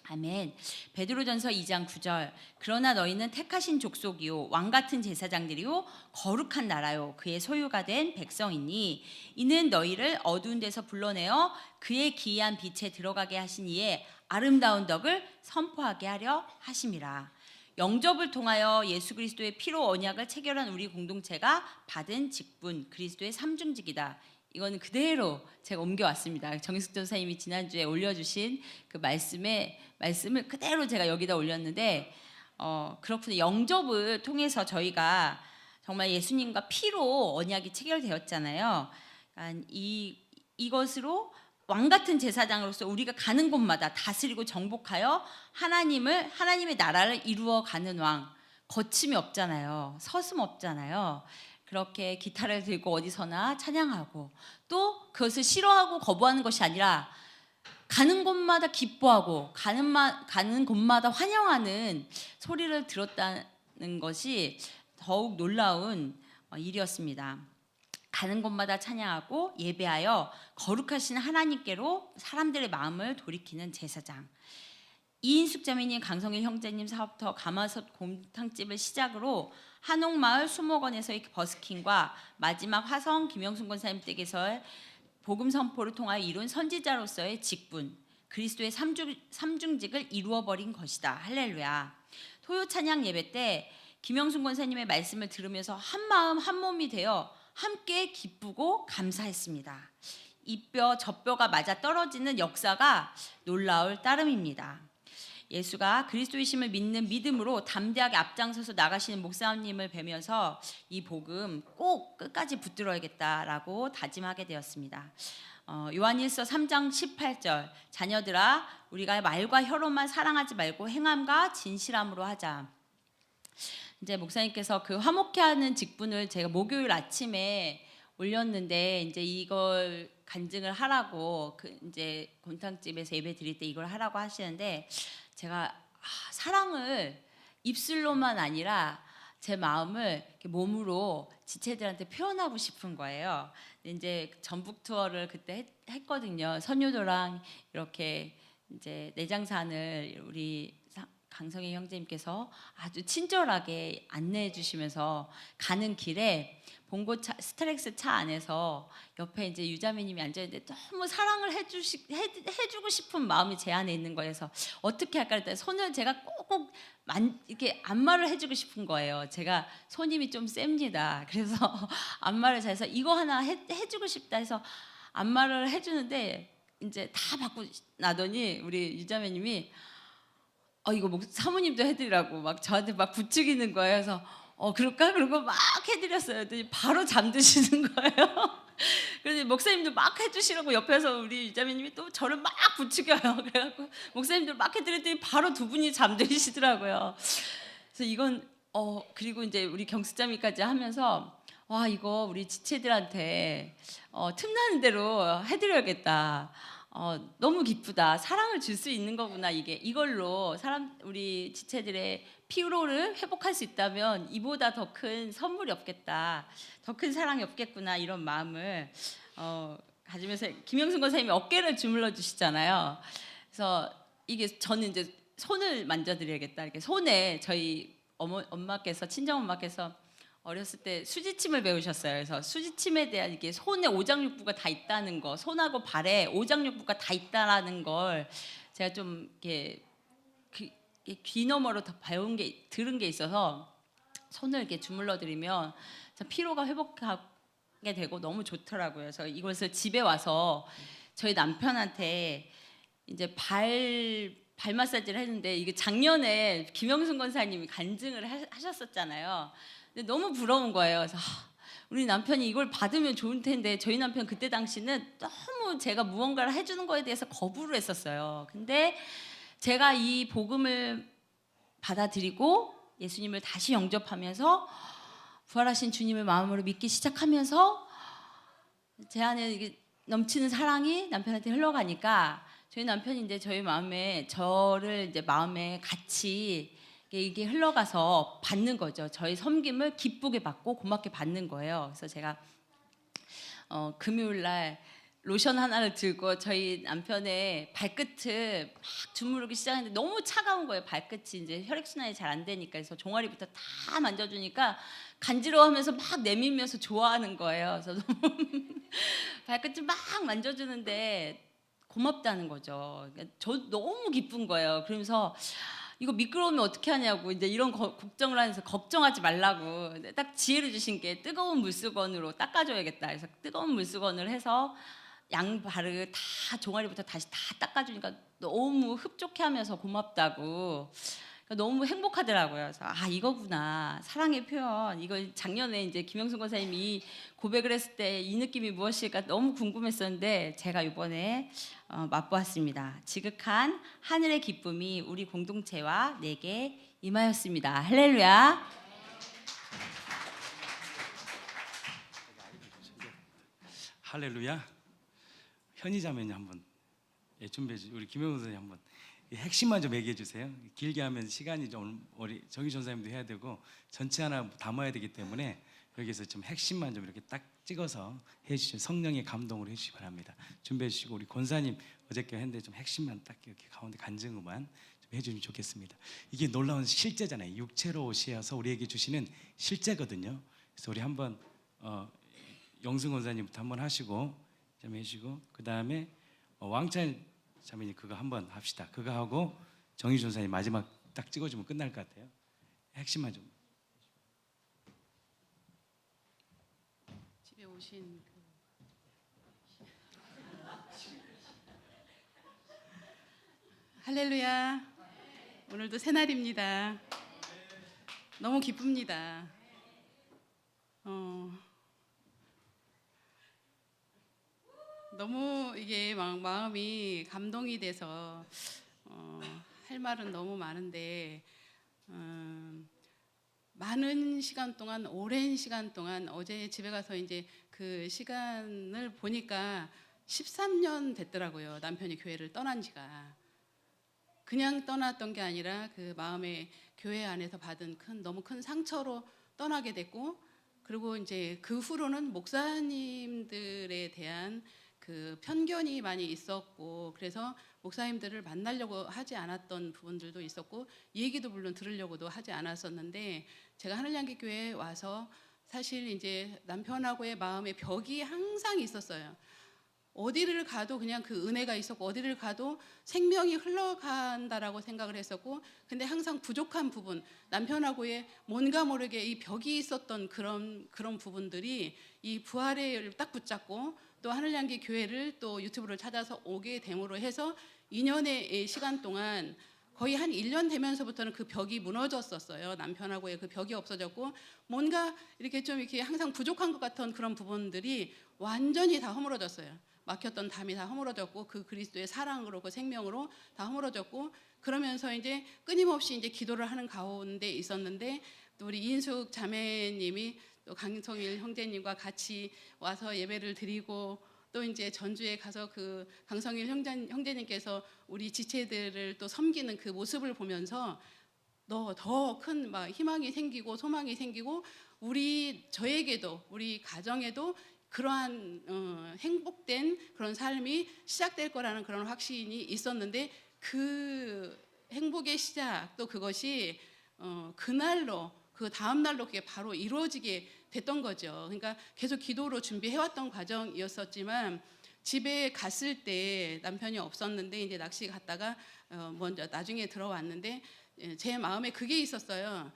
아멘. 베드로전서 2장 9절. 그러나 너희는 택하신 족속이요 왕 같은 제사장들이요 거룩한 나라요 그의 소유가 된 백성이니 이는 너희를 어두운 데서 불러내어 그의 기이한 빛에 들어가게 하신 이의 아름다운 덕을 선포하게 하려 하심이라. 영접을 통하여 예수 그리스도의 피로 언약을 체결한 우리 공동체가 받은 직분 그리스도의 삼중직이다. 이거는 그대로 제가 옮겨왔습니다. 정희숙 전사님이 지난주에 올려주신 그 말씀을 그대로 제가 여기다 올렸는데 그렇군요. 영접을 통해서 저희가 정말 예수님과 피로 언약이 체결되었잖아요. 그러니까 이것으로 왕 같은 제사장으로서 우리가 가는 곳마다 다스리고 정복하여 하나님의 나라를 이루어 가는 왕. 거침이 없잖아요. 서슴 없잖아요. 그렇게 기타를 들고 어디서나 찬양하고 또 그것을 싫어하고 거부하는 것이 아니라 가는 곳마다 기뻐하고 가는 곳마다 환영하는 소리를 들었다는 것이 더욱 놀라운 일이었습니다. 가는 곳마다 찬양하고 예배하여 거룩하신 하나님께로 사람들의 마음을 돌이키는 제사장. 이인숙 자매님, 강성일 형제님 사업터 가마솥 곰탕집을 시작으로 한옥마을 수목원에서의 버스킹과 마지막 화성 김영순 권사님 댁에서의 복음 선포를 통하여 이룬 선지자로서의 직분, 그리스도의 삼중직을 이루어버린 것이다. 할렐루야. 토요 찬양 예배 때 김영순 권사님의 말씀을 들으면서 한 마음 한 몸이 되어 함께 기쁘고 감사했습니다. 이 뼈 저 뼈가 맞아 떨어지는 역사가 놀라울 따름입니다. 예수가 그리스도이심을 믿는 믿음으로 담대하게 앞장서서 나가시는 목사님을 뵈면서 이 복음 꼭 끝까지 붙들어야겠다라고 다짐하게 되었습니다. 요한일서 3장 18절, 자녀들아 우리가 말과 혀로만 사랑하지 말고 행함과 진실함으로 하자. 이제 목사님께서 그 화목케 하는 직분을 제가 목요일 아침에 올렸는데 이제 이걸 간증을 하라고 그 이제 곰탕집에서 예배 드릴 때 이걸 하라고 하시는데 제가 사랑을 입술로만 아니라 제 마음을 이렇게 몸으로 지체들한테 표현하고 싶은 거예요. 이제 전북 투어를 그때 했거든요. 선유도랑 이렇게 이제 내장산을 우리 강성희 형제님께서 아주 친절하게 안내해 주시면서 가는 길에 봉고차 스트렉스 차 안에서 옆에 이제 유자매님이 앉아 있는데 너무 사랑을 해주고 싶은 마음이 제 안에 있는 거예요. 그래서 어떻게 할까 했더니 손을 제가 꼭꼭 이렇게 안마를 해주고 싶은 거예요. 제가 손님이 좀 셉니다. 그래서 안마를 잘해서 이거 하나 해주고 싶다 해서 안마를 해주는데 이제 다 받고 나더니 우리 유자매님이 이거 사모님도 해드리라고 막 저한테 막 부추기는 거예요. 그래서 그럴까? 그러고 막 해드렸어요. 그랬더니 바로 잠드시는 거예요. 그래서 목사님도 막 해주시라고 옆에서 우리 유자매님이 또 저를 막 부추겨요. 그래갖고 목사님들 막 해드렸더니 바로 두 분이 잠드시더라고요. 그래서 이건 그리고 이제 우리 경수자매까지 하면서 와 이거 우리 지체들한테 틈나는 대로 해드려야겠다. 너무 기쁘다. 사랑을 줄 수 있는 거구나. 이걸로 우리 지체들의 피로를 회복할 수 있다면 이보다 더 큰 선물이 없겠다. 더 큰 사랑이 없겠구나. 이런 마음을 가지면서 김영순 권사님이 어깨를 주물러 주시잖아요. 그래서 이게 저는 이제 손을 만져드려야겠다. 이렇게 손에 저희 엄마께서 친정엄마께서 어렸을 때 수지침을 배우셨어요. 그래서 수지침에 대한 이게 손에 오장육부가 다 있다는 거, 손하고 발에 오장육부가 다 있다라는 걸 제가 좀 이렇게 귀 너머로 더 들은 게 있어서 손을 이렇게 주물러드리면 피로가 회복하게 되고 너무 좋더라고요. 그래서 이것을 집에 와서 저희 남편한테 이제 발 마사지를 했는데 이게 작년에 김영순 권사님이 간증을 하셨었잖아요. 근데 너무 부러운 거예요. 그래서 우리 남편이 이걸 받으면 좋을 텐데 저희 남편 그때 당시는 너무 제가 무언가를 해주는 거에 대해서 거부를 했었어요. 근데 제가 이 복음을 받아들이고 예수님을 다시 영접하면서 부활하신 주님을 마음으로 믿기 시작하면서 제 안에 이게 넘치는 사랑이 남편한테 흘러가니까 저희 남편이 이제 저를 이제 마음에 같이 이게 흘러가서 받는 거죠. 저희 섬김을 기쁘게 받고 고맙게 받는 거예요. 그래서 제가 금요일 날 로션 하나를 들고 저희 남편의 발끝을 막 주무르기 시작했는데 너무 차가운 거예요. 발끝이 이제 혈액순환이 잘 안 되니까. 그래서 종아리부터 다 만져주니까 간지러워하면서 막 내밀면서 좋아하는 거예요. 그래서 발끝을 막 만져주는데 고맙다는 거죠. 그러니까 저 너무 기쁜 거예요. 그러면서 이거 미끄러우면 어떻게 하냐고 이제 이런 걱정을 하면서 걱정하지 말라고 딱 지혜를 주신 게 뜨거운 물수건으로 닦아줘야겠다. 그래서 뜨거운 물수건을 해서 양발을 다 종아리부터 다시 다 닦아주니까 너무 흡족해하면서 고맙다고 너무 행복하더라고요. 그래서 이거구나 사랑의 표현. 이거 작년에 이제 김영순 권사님이 고백을 했을 때 이 느낌이 무엇일까 너무 궁금했었는데 제가 이번에 맛보았습니다. 지극한 하늘의 기쁨이 우리 공동체와 내게 임하였습니다. 할렐루야. 할렐루야. 현희 자매님 한번 예, 준비해 주세요. 우리 김영훈 선생님 한번 이 핵심만 좀 얘기해 주세요. 길게 하면 시간이 좀 우리 정희 전사님도 해야 되고 전체 하나 담아야 되기 때문에 여기서 좀 핵심만 좀 이렇게 딱 찍어서 해주시죠. 성령의 감동으로 해주시기 바랍니다. 준비해 주시고 우리 권사님 어저께 했는데 좀 핵심만 딱 이렇게 가운데 간증음만 좀 해주시면 좋겠습니다. 이게 놀라운 실제잖아요. 육체로 오셔서 우리에게 주시는 실제거든요. 그래서 우리 한번 영승 권사님부터 한번 하시고 좀 해주시고 그 다음에 왕찬 자매님 그거 한번 합시다. 그거 하고 정희 전사님 마지막 딱 찍어주면 끝날 것 같아요. 핵심만 좀. 집에 오신 할렐루야. 오늘도 새날입니다. 너무 기쁩니다. 너무 이게 막 마음이 감동이 돼서 할 말은 너무 많은데 많은 시간 동안 오랜 시간 동안 어제 집에 가서 이제 그 시간을 보니까 13년 됐더라고요. 남편이 교회를 떠난 지가. 그냥 떠났던 게 아니라 그 마음에 교회 안에서 받은 너무 큰 상처로 떠나게 됐고, 그리고 이제 그 후로는 목사님들에 대한 그 편견이 많이 있었고, 그래서 목사님들을 만나려고 하지 않았던 부분들도 있었고, 얘기도 물론 들으려고도 하지 않았었는데, 제가 하늘향기 교회에 와서 사실 이제 남편하고의 마음의 벽이 항상 있었어요. 어디를 가도 그냥 그 은혜가 있었고, 어디를 가도 생명이 흘러간다라고 생각을 했었고, 근데 항상 부족한 부분, 남편하고의 뭔가 모르게 이 벽이 있었던 그런 부분들이 이 부활을 딱 붙잡고, 또 하늘향기 교회를 또 유튜브를 찾아서 오게 됨으로 해서 2년의 시간 동안 거의 한 1년 되면서부터는 그 벽이 무너졌었어요. 남편하고의 그 벽이 없어졌고, 뭔가 이렇게 좀 이렇게 항상 부족한 것 같은 그런 부분들이 완전히 다 허물어졌어요. 막혔던 담이 다 허물어졌고, 그 그리스도의 사랑으로, 그 생명으로 다 허물어졌고, 그러면서 이제 끊임없이 이제 기도를 하는 가운데 있었는데, 또 우리 이인숙 자매님이 또 강성일 형제님과 같이 와서 예배를 드리고, 또 이제 전주에 가서 그 강성일 형제님께서 우리 지체들을 또 섬기는 그 모습을 보면서 더 큰 막 희망이 생기고 소망이 생기고, 저에게도 우리 가정에도 그러한 행복된 그런 삶이 시작될 거라는 그런 확신이 있었는데, 그 행복의 시작, 또 그것이 그날로, 그 다음 날로 그게 바로 이루어지게 됐던 거죠. 그러니까 계속 기도로 준비해왔던 과정이었었지만, 집에 갔을 때 남편이 없었는데 이제 낚시 갔다가 먼저 나중에 들어왔는데, 제 마음에 그게 있었어요.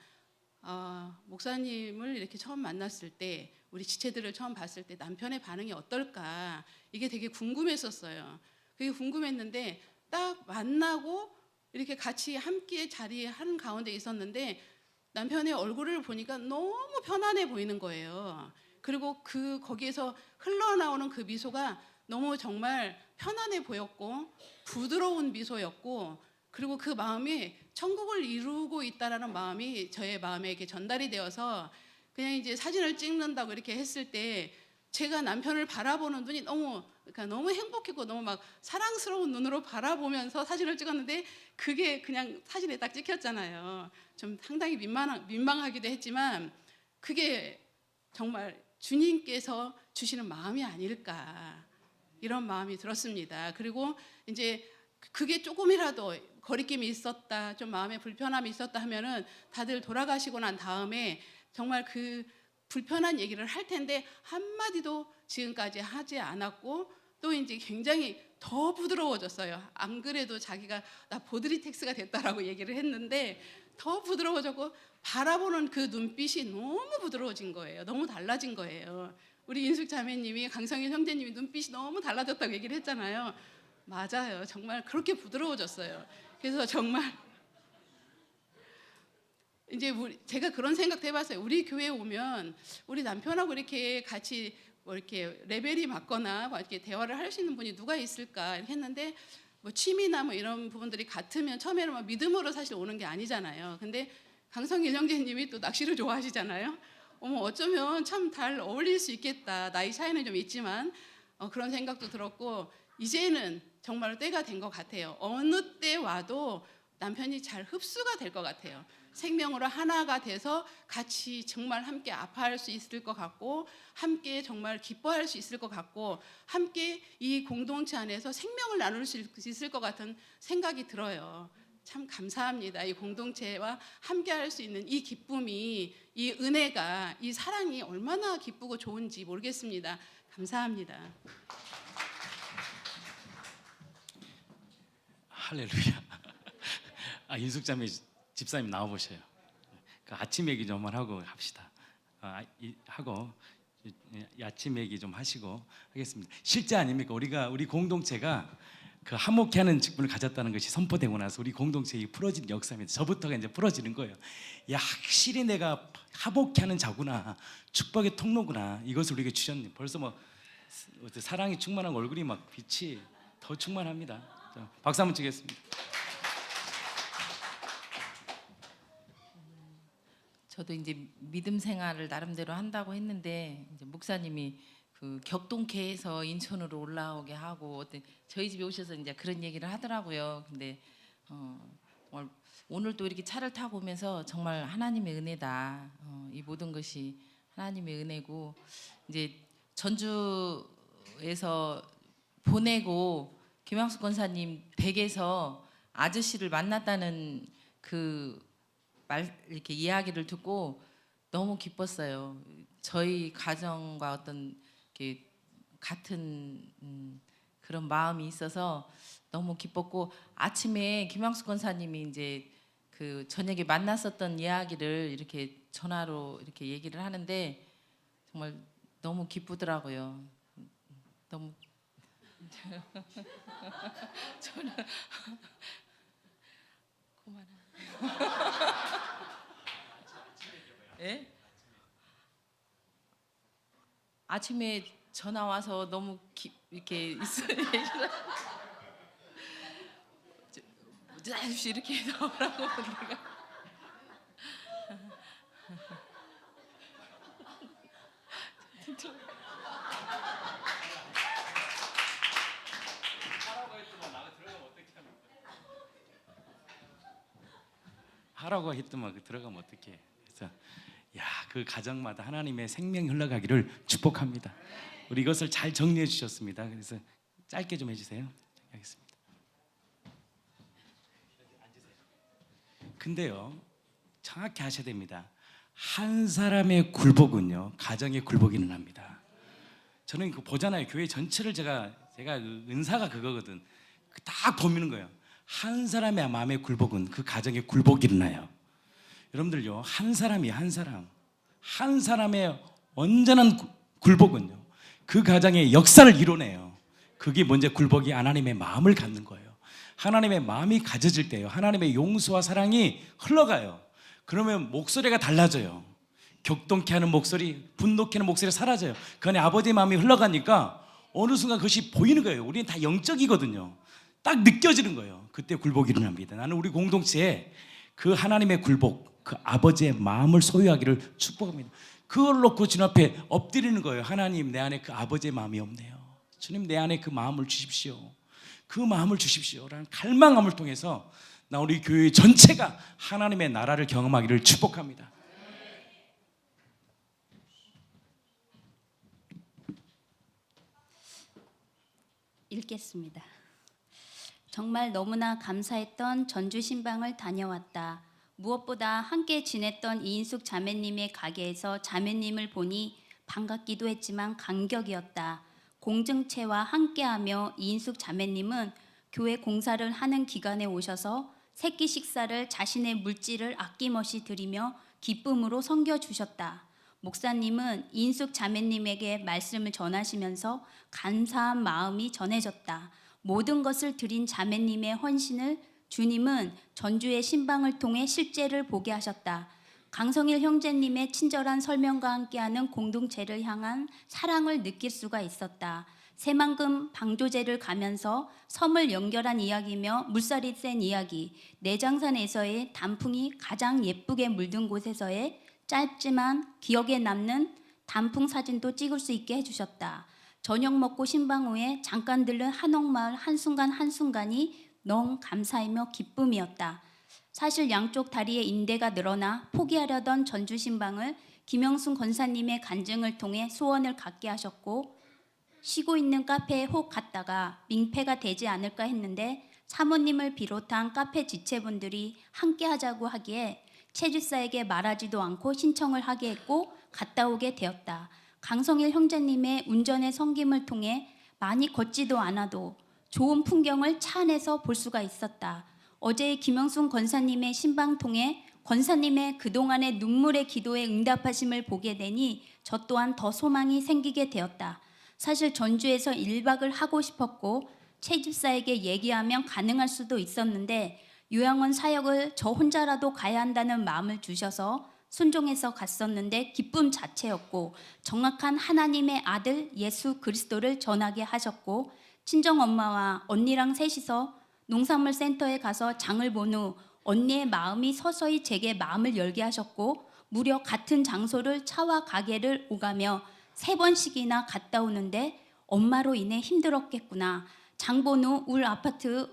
목사님을 이렇게 처음 만났을 때, 우리 지체들을 처음 봤을 때 남편의 반응이 어떨까, 이게 되게 궁금했었어요. 그게 궁금했는데 딱 만나고 이렇게 같이 함께 자리한 가운데 있었는데, 남편의 얼굴을 보니까 너무 편안해 보이는 거예요. 그리고 거기에서 흘러나오는 그 미소가 너무 정말 편안해 보였고, 부드러운 미소였고, 그리고 그 마음이 천국을 이루고 있다라는 마음이 저의 마음에 이렇게 전달이 되어서, 그냥 이제 사진을 찍는다고 이렇게 했을 때 제가 남편을 바라보는 눈이 그러니까 너무 행복했고, 너무 막 사랑스러운 눈으로 바라보면서 사진을 찍었는데, 그게 그냥 사진에 딱 찍혔잖아요. 좀 상당히 민망하기도 했지만, 그게 정말 주님께서 주시는 마음이 아닐까, 이런 마음이 들었습니다. 그리고 이제 그게 조금이라도 거리낌이 있었다, 좀 마음에 불편함이 있었다 하면은 다들 돌아가시고 난 다음에 정말 그 불편한 얘기를 할 텐데 한마디도 지금까지 하지 않았고, 또 이제 굉장히 더 부드러워졌어요. 안 그래도 자기가 나 보드리텍스가 됐다라고 얘기를 했는데 더 부드러워졌고, 바라보는 그 눈빛이 너무 부드러워진 거예요. 너무 달라진 거예요. 우리 인숙 자매님이, 강성일 형제님이 눈빛이 너무 달라졌다고 얘기를 했잖아요. 맞아요. 정말 그렇게 부드러워졌어요. 그래서 정말 이제 제가 그런 생각도 해봤어요. 우리 교회에 오면 우리 남편하고 이렇게 같이 뭐 이렇게 레벨이 맞거나 뭐 이렇게 대화를 할 수 있는 분이 누가 있을까 했는데, 뭐 취미나 뭐 이런 부분들이 같으면 처음에는 막 믿음으로 사실 오는 게 아니잖아요. 근데 강성일 형제님이 또 낚시를 좋아하시잖아요. 어쩌면 참 잘 어울릴 수 있겠다. 나이 차이는 좀 있지만 그런 생각도 들었고, 이제는 정말로 때가 된 것 같아요. 어느 때 와도 남편이 잘 흡수가 될 것 같아요. 생명으로 하나가 돼서 같이 정말 함께 아파할 수 있을 것 같고, 함께 정말 기뻐할 수 있을 것 같고, 함께 이 공동체 안에서 생명을 나눌 수 있을 것 같은 생각이 들어요. 참 감사합니다. 이 공동체와 함께할 수 있는 이 기쁨이, 이 은혜가, 이 사랑이 얼마나 기쁘고 좋은지 모르겠습니다. 감사합니다. 할렐루야. 인숙자매 집사님 나와 보셔요. 그 아침 얘기 좀만 하고 합시다. 하고 아침 얘기 좀 하시고 하겠습니다. 실제 아닙니까? 우리 공동체가 그 화목해하는 직분을 가졌다는 것이 선포되고 나서 우리 공동체의 풀어진 역사입니다. 저부터가 이제 풀어지는 거예요. 야, 확실히 내가 화목해하는 자구나, 축복의 통로구나. 이것을 우리에게 주셨네. 벌써 뭐 사랑이 충만한 얼굴이 막 빛이 더 충만합니다. 자, 박수 한번 치겠습니다. 저도 이제 믿음 생활을 나름대로 한다고 했는데 이제 목사님이 그 격동케에서 인천으로 올라오게 하고 어떤 저희 집에 오셔서 이제 그런 얘기를 하더라고요. 근데 정말 오늘 또 이렇게 차를 타고 오면서 정말 하나님의 은혜다. 이 모든 것이 하나님의 은혜고 이제 전주에서 보내고 김양숙 권사님 댁에서 아저씨를 만났다는 그 이렇게 이야기를 듣고 너무 기뻤어요. 저희 가정과 어떤 이렇게 같은 그런 마음이 있어서 너무 기뻤고, 아침에 김양숙 권사님이 이제 그 저녁에 만났었던 이야기를 이렇게 전화로 이렇게 얘기를 하는데 정말 너무 기쁘더라고요. 너무 저는 그만하. 예? 아침에 전화 와서 너무 이렇게 있어요. 이렇게 나오라고 내가. 하라고 했더만 들어가면 어떡해. 그래서 그 가정마다 하나님의 생명이 흘러가기를 축복합니다. 우리 이것을 잘 정리해 주셨습니다. 그래서 짧게 좀 해주세요. 알겠습니다. 근데요, 정확히 하셔야 됩니다. 한 사람의 굴복은요, 가정의 굴복이 일어납니다. 저는 그 보잖아요. 교회 전체를 제가 그 은사가 그거거든. 딱 보미는 거예요. 한 사람의 마음의 굴복은 그 가정의 굴복이 일어나요. 여러분들요, 한 사람의 온전한 굴복은요, 그 가정의 역사를 이뤄내요. 그게 먼저 굴복이 하나님의 마음을 갖는 거예요. 하나님의 마음이 가져질 때요, 하나님의 용서와 사랑이 흘러가요. 그러면 목소리가 달라져요. 격동케 하는 목소리, 분노케 하는 목소리가 사라져요. 그 안에 아버지의 마음이 흘러가니까 어느 순간 그것이 보이는 거예요. 우리는 다 영적이거든요. 딱 느껴지는 거예요. 그때 굴복이 일어납니다. 나는 우리 공동체에 그 하나님의 굴복, 그 아버지의 마음을 소유하기를 축복합니다. 그걸 놓고 주님 앞에 엎드리는 거예요. 하나님, 내 안에 그 아버지의 마음이 없네요. 주님, 내 안에 그 마음을 주십시오. 그 마음을 주십시오 라는 갈망함을 통해서 나 우리 교회 전체가 하나님의 나라를 경험하기를 축복합니다. 읽겠습니다. 정말 너무나 감사했던 전주 신방을 다녀왔다. 무엇보다 함께 지냈던 이인숙 자매님의 가게에서 자매님을 보니 반갑기도 했지만 감격이었다. 공증체와 함께하며 이인숙 자매님은 교회 공사를 하는 기간에 오셔서 새끼 식사를 자신의 물질을 아낌없이 드리며 기쁨으로 섬겨주셨다. 목사님은 이인숙 자매님에게 말씀을 전하시면서 감사한 마음이 전해졌다. 모든 것을 드린 자매님의 헌신을 주님은 전주의 신방을 통해 실제를 보게 하셨다. 강성일 형제님의 친절한 설명과 함께하는 공동체를 향한 사랑을 느낄 수가 있었다. 새만금 방조제를 가면서 섬을 연결한 이야기며 물살이 센 이야기, 내장산에서의 단풍이 가장 예쁘게 물든 곳에서의 짧지만 기억에 남는 단풍 사진도 찍을 수 있게 해주셨다. 저녁 먹고 신방 후에 잠깐 들른 한옥마을 한순간이 너무 감사이며 기쁨이었다. 사실 양쪽 다리에 인대가 늘어나 포기하려던 전주 신방을 김영순 권사님의 간증을 통해 소원을 갖게 하셨고, 쉬고 있는 카페에 혹 갔다가 민폐가 되지 않을까 했는데 사모님을 비롯한 카페 지체분들이 함께 하자고 하기에 최집사에게 말하지도 않고 신청을 하게 했고 갔다 오게 되었다. 강성일 형제님의 운전의 섬김을 통해 많이 걷지도 않아도 좋은 풍경을 차 안에서 볼 수가 있었다. 어제 김영순 권사님의 신방 통해 권사님의 그동안의 눈물의 기도에 응답하심을 보게 되니 저 또한 더 소망이 생기게 되었다. 사실 전주에서 1박을 하고 싶었고 최집사에게 얘기하면 가능할 수도 있었는데 요양원 사역을 저 혼자라도 가야 한다는 마음을 주셔서 순종해서 갔었는데 기쁨 자체였고, 정확한 하나님의 아들 예수 그리스도를 전하게 하셨고, 친정엄마와 언니랑 셋이서 농산물 센터에 가서 장을 본 후 언니의 마음이 서서히 제게 마음을 열게 하셨고, 무려 같은 장소를 차와 가게를 오가며 3번씩이나 갔다 오는데 엄마로 인해 힘들었겠구나. 장 본 후 울 아파트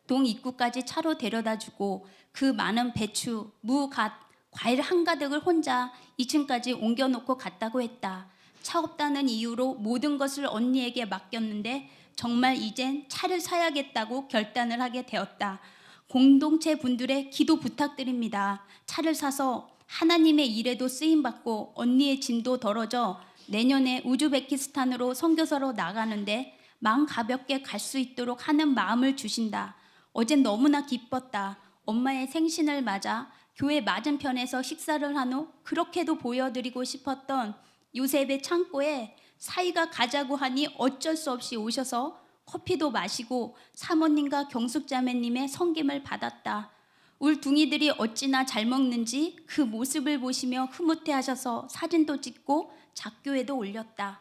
동 입구까지 차로 데려다주고 그 많은 배추, 무, 갓, 과일 한가득을 혼자 2층까지 옮겨놓고 갔다고 했다. 차 없다는 이유로 모든 것을 언니에게 맡겼는데 정말 이젠 차를 사야겠다고 결단을 하게 되었다. 공동체 분들의 기도 부탁드립니다. 차를 사서 하나님의 일에도 쓰임받고 언니의 짐도 덜어져 내년에 우즈베키스탄으로 선교사로 나가는데 마음 가볍게 갈 수 있도록 하는 마음을 주신다. 어젠 너무나 기뻤다. 엄마의 생신을 맞아 교회 맞은편에서 식사를 한 후 그렇게도 보여드리고 싶었던 요셉의 창고에 사이가 가자고 하니 어쩔 수 없이 오셔서 커피도 마시고 사모님과 경숙자매님의 섬김을 받았다. 울둥이들이 어찌나 잘 먹는지 그 모습을 보시며 흐뭇해하셔서 사진도 찍고 작교에도 올렸다.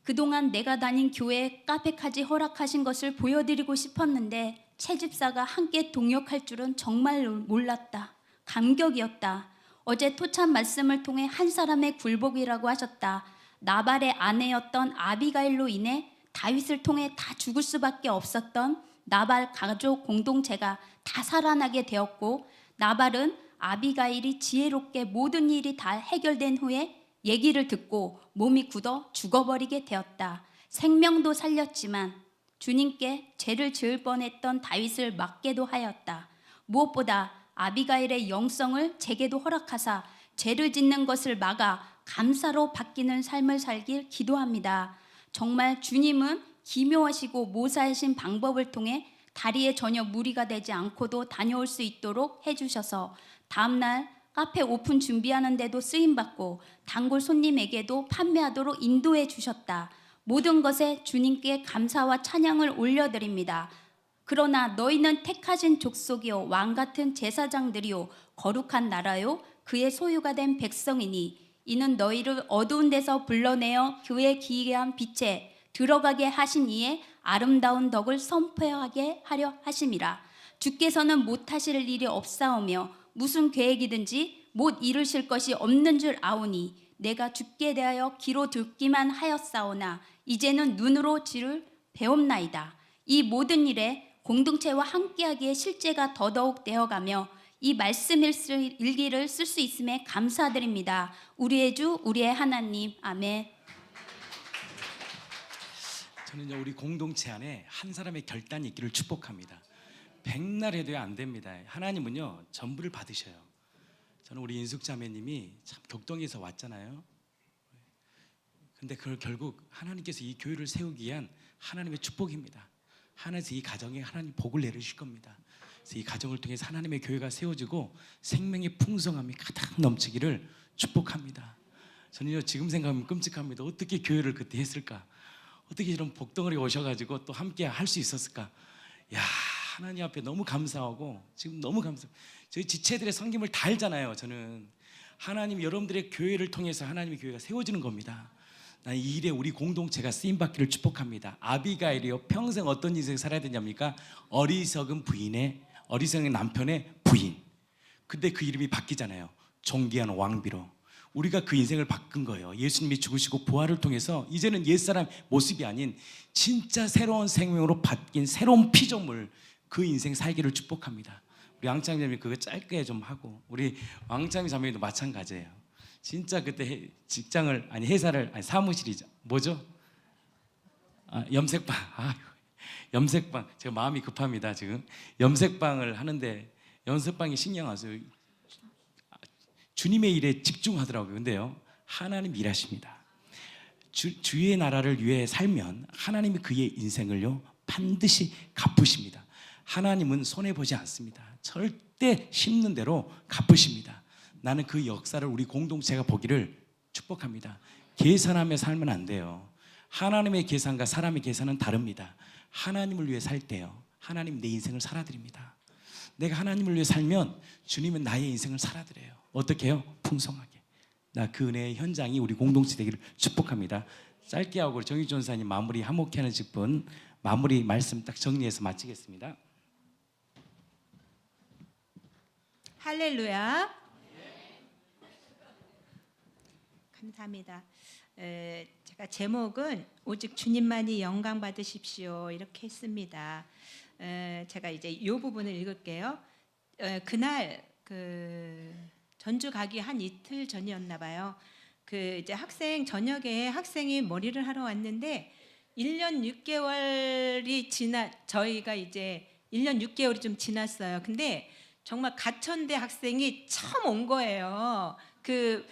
그동안 내가 다닌 교회 카페까지 허락하신 것을 보여드리고 싶었는데 최집사가 함께 동역할 줄은 정말 몰랐다. 감격이었다. 어제 토참 말씀을 통해 한 사람의 굴복이라고 하셨다. 나발의 아내였던 아비가일로 인해 다윗을 통해 다 죽을 수밖에 없었던 나발 가족 공동체가 다 살아나게 되었고, 나발은 아비가일이 지혜롭게 모든 일이 다 해결된 후에 얘기를 듣고 몸이 굳어 죽어버리게 되었다. 생명도 살렸지만 주님께 죄를 지을 뻔했던 다윗을 막게도 하였다. 무엇보다 아비가일의 영성을 제게도 허락하사 죄를 짓는 것을 막아 감사로 바뀌는 삶을 살길 기도합니다. 정말 주님은 기묘하시고 모사하신 방법을 통해 다리에 전혀 무리가 되지 않고도 다녀올 수 있도록 해주셔서 다음날 카페 오픈 준비하는데도 쓰임받고 단골 손님에게도 판매하도록 인도해 주셨다. 모든 것에 주님께 감사와 찬양을 올려드립니다. 그러나 너희는 택하신 족속이요 왕같은 제사장들이요 거룩한 나라요 그의 소유가 된 백성이니 이는 너희를 어두운 데서 불러내어 그의 기이한 빛에 들어가게 하신 이의 아름다운 덕을 선포하게 하려 하심이라. 주께서는 못하실 일이 없사오며 무슨 계획이든지 못 이루실 것이 없는 줄 아오니 내가 주께 대하여 귀로 듣기만 하였사오나 이제는 눈으로 지를 배옵나이다. 이 모든 일에 공동체와 함께하기에 실제가 더더욱 되어가며 이 말씀 일기를 쓸 수 있음에 감사드립니다. 우리의 주 우리의 하나님. 아멘. 저는요 우리 공동체 안에 한 사람의 결단이 있기를 축복합니다. 백날 해도야 안 됩니다. 하나님은요 전부를 받으셔요. 저는 우리 인숙자매님이 참 격동에서 왔잖아요. 근데 그걸 결국 하나님께서 이 교회를 세우기 위한 하나님의 축복입니다. 하나님께서 이 가정에 하나님 복을 내리실 겁니다. 그래서 이 가정을 통해서 하나님의 교회가 세워지고 생명의 풍성함이 가득 넘치기를 축복합니다. 저는요 지금 생각하면 끔찍합니다. 어떻게 교회를 그때 했을까? 어떻게 이런 복덩어리가 오셔가지고 또 함께 할 수 있었을까? 야 하나님 앞에 너무 감사하고 지금 너무 감사. 저희 지체들의 섬김을 다 알잖아요. 저는 하나님 여러분들의 교회를 통해서 하나님의 교회가 세워지는 겁니다. 난 이 일에 우리 공동체가 쓰임받기를 축복합니다. 아비가일이요 평생 어떤 인생 살아야 되냐입니까? 어리석은 남편의 부인. 근데 그 이름이 바뀌잖아요. 존귀한 왕비로. 우리가 그 인생을 바꾼 거예요. 예수님이 죽으시고 부활을 통해서 이제는 옛사람 모습이 아닌 진짜 새로운 생명으로 바뀐 새로운 피조물, 그 인생 살기를 축복합니다. 우리 왕창자매님 그거 짧게 좀 하고, 우리 왕창 자매님도 마찬가지예요. 진짜 그때 직장을 아니 회사를 아니 사무실이죠. 뭐죠? 염색방. 염색방. 제가 마음이 급합니다 지금. 염색방을 하는데 염색방이 신경 안 써요. 주님의 일에 집중하더라고요. 근데요, 하나님 일하십니다. 주의 나라를 위해 살면 하나님이 그의 인생을요 반드시 갚으십니다. 하나님은 손해 보지 않습니다. 절대 심는 대로 갚으십니다. 나는 그 역사를 우리 공동체가 보기를 축복합니다. 계산하며 살면 안 돼요. 하나님의 계산과 사람의 계산은 다릅니다. 하나님을 위해 살 때요, 하나님 내 인생을 살아드립니다. 내가 하나님을 위해 살면 주님은 나의 인생을 살아드려요. 어떻게 해요? 풍성하게. 나 그 은혜의 현장이 우리 공동체 되기를 축복합니다. 짧게 하고 정희 전사님 마무리 화목해하는 직분 마무리 말씀 딱 정리해서 마치겠습니다. 할렐루야. 감사합니다. 제가 제목은 오직 주님만이 영광 받으십시오 이렇게 했습니다. 제가 이제 이 부분을 읽을게요. 그날 그 전주 가기 한 이틀 전이었나 봐요. 그 이제 저녁에 학생이 머리를 하러 왔는데 1년 6개월이 저희가 이제 1년 6개월이 좀 지났어요. 근데 정말 가천대 학생이 처음 온 거예요. 그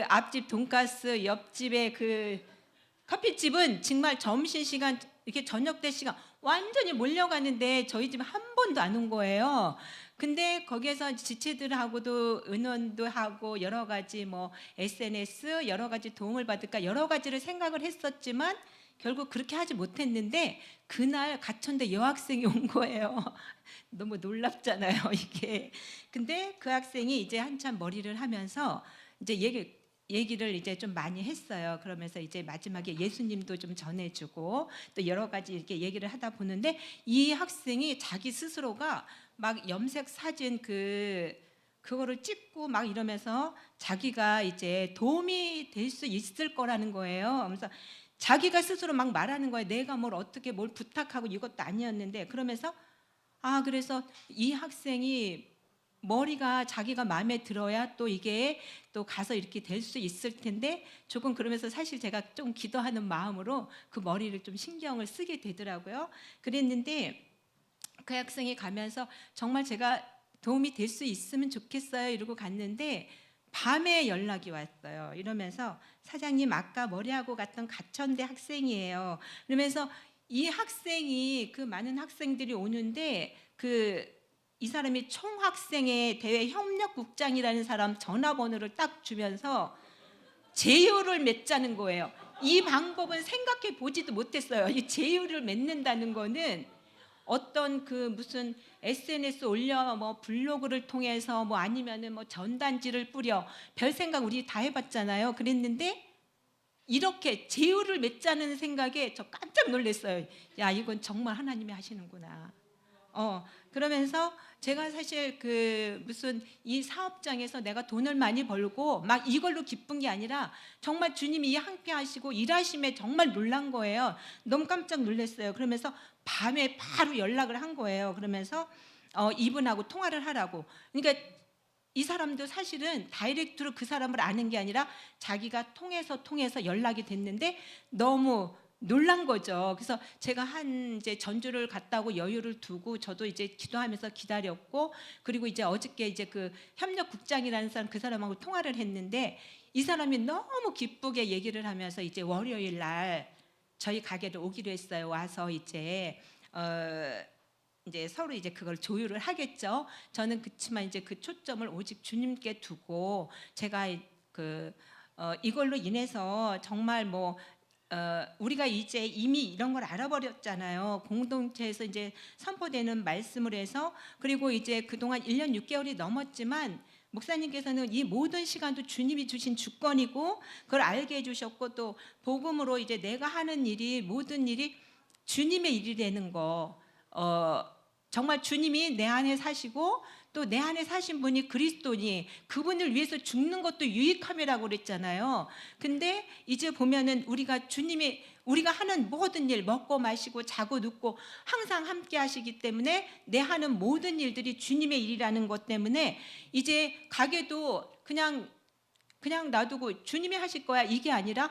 앞집 돈가스, 옆집에 그 커피집은 정말 점심시간 이렇게 저녁 때 시간 완전히 몰려가는데 저희 집 한 번도 안 온 거예요. 근데 거기에서 지체들하고도 의논도 하고 여러 가지 뭐 SNS 여러 가지 도움을 받을까 여러 가지를 생각을 했었지만 결국 그렇게 하지 못했는데 그날 가천대 여학생이 온 거예요. 너무 놀랍잖아요, 이게. 근데 그 학생이 이제 한참 머리를 하면서 이제 얘기를 이제 좀 많이 했어요. 그러면서 이제 마지막에 예수님도 좀 전해주고 또 여러 가지 이렇게 얘기를 하다 보는데 이 학생이 자기 스스로가 막 염색 사진 그거를 찍고 막 이러면서 자기가 이제 도움이 될 수 있을 거라는 거예요. 그래서 자기가 스스로 막 말하는 거예요. 내가 어떻게 뭘 부탁하고 이것도 아니었는데 그러면서 그래서 이 학생이 머리가 자기가 마음에 들어야 또 이게 또 가서 이렇게 될 수 있을 텐데 조금 그러면서 사실 제가 좀 기도하는 마음으로 그 머리를 좀 신경을 쓰게 되더라고요. 그랬는데 그 학생이 가면서 정말 제가 도움이 될 수 있으면 좋겠어요 이러고 갔는데 밤에 연락이 왔어요. 이러면서 사장님 아까 머리하고 갔던 가천대 학생이에요. 그러면서 이 학생이 그 많은 학생들이 오는데 이 사람이 총학생회 대회 협력국장이라는 사람 전화번호를 딱 주면서 제휴를 맺자는 거예요. 이 방법은 생각해 보지도 못했어요. 이 제휴를 맺는다는 거는 어떤 무슨 SNS 올려 블로그를 통해서 아니면은 전단지를 뿌려 별 생각 우리 다 해봤잖아요. 그랬는데 이렇게 제휴를 맺자는 생각에 저 깜짝 놀랐어요. 야, 이건 정말 하나님이 하시는구나. 그러면서 제가 사실 무슨 이 사업장에서 내가 돈을 많이 벌고 막 이걸로 기쁜 게 아니라 정말 주님이 함께 하시고 일하심에 정말 놀란 거예요. 너무 깜짝 놀랐어요. 그러면서 밤에 바로 연락을 한 거예요. 그러면서 이분하고 통화를 하라고. 그러니까 이 사람도 사실은 다이렉트로 그 사람을 아는 게 아니라 자기가 통해서 연락이 됐는데 너무 놀란 거죠. 그래서 제가 이제 전주를 갔다 오고 여유를 두고 저도 이제 기도하면서 기다렸고 그리고 이제 어저께 이제 그 협력국장이라는 사람 그 사람하고 통화를 했는데 이 사람이 너무 기쁘게 얘기를 하면서 이제 월요일 날 저희 가게를 오기로 했어요. 와서 이제 이제 서로 이제 그걸 조율을 하겠죠. 저는 그렇지만 이제 그 초점을 오직 주님께 두고 제가 이걸로 인해서 정말 우리가 이제 이미 이런 걸 알아버렸잖아요. 공동체에서 이제 선포되는 말씀을 해서 그리고 이제 그동안 1년 6개월이 넘었지만 목사님께서는 이 모든 시간도 주님이 주신 주권이고 그걸 알게 해주셨고 또 복음으로 이제 내가 하는 일이 모든 일이 주님의 일이라는 거 정말 주님이 내 안에 사시고 또 내 안에 사신 분이 그리스도니 그분을 위해서 죽는 것도 유익함이라고 그랬잖아요. 근데 이제 보면은 우리가 하는 모든 일, 먹고 마시고 자고 눕고 항상 함께 하시기 때문에 내 하는 모든 일들이 주님의 일이라는 것 때문에 이제 가게도 그냥 놔두고 주님이 하실 거야 이게 아니라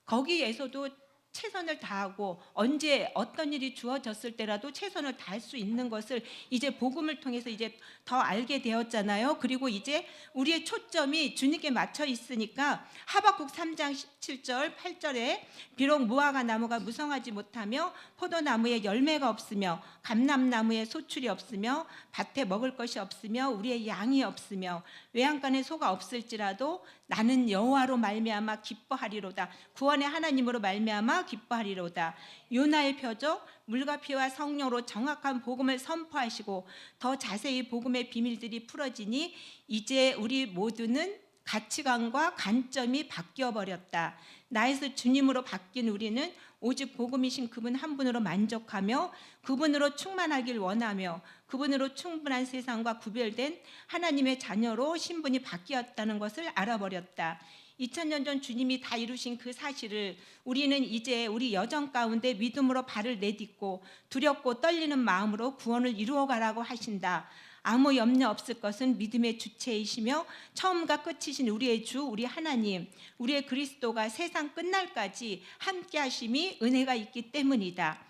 거기에서도 최선을 다하고 언제 어떤 일이 주어졌을 때라도 최선을 다할 수 있는 것을 이제 복음을 통해서 이제 더 알게 되었잖아요. 그리고 이제 우리의 초점이 주님께 맞춰 있으니까 하박국 3장 17절 8절에 비록 무화과 나무가 무성하지 못하며 포도나무에 열매가 없으며 감람나무에 소출이 없으며 밭에 먹을 것이 없으며 우리의 양이 없으며 외양간에 소가 없을지라도 나는 여호와로 말미암아 기뻐하리로다. 구원의 하나님으로 말미암아 기뻐하리로다. 요나의 표적 물과 피와 성령으로 정확한 복음을 선포하시고 더 자세히 복음의 비밀들이 풀어지니 이제 우리 모두는 가치관과 관점이 바뀌어 버렸다. 나에서 주님으로 바뀐 우리는 오직 복음이신 그분 한 분으로 만족하며 그분으로 충만하길 원하며 그분으로 충분한 세상과 구별된 하나님의 자녀로 신분이 바뀌었다는 것을 알아버렸다. 2000년 전 주님이 다 이루신 그 사실을 우리는 이제 우리 여정 가운데 믿음으로 발을 내딛고 두렵고 떨리는 마음으로 구원을 이루어가라고 하신다. 아무 염려 없을 것은 믿음의 주체이시며 처음과 끝이신 우리의 주 우리 하나님 우리의 그리스도가 세상 끝날까지 함께 하심이 은혜가 있기 때문이다.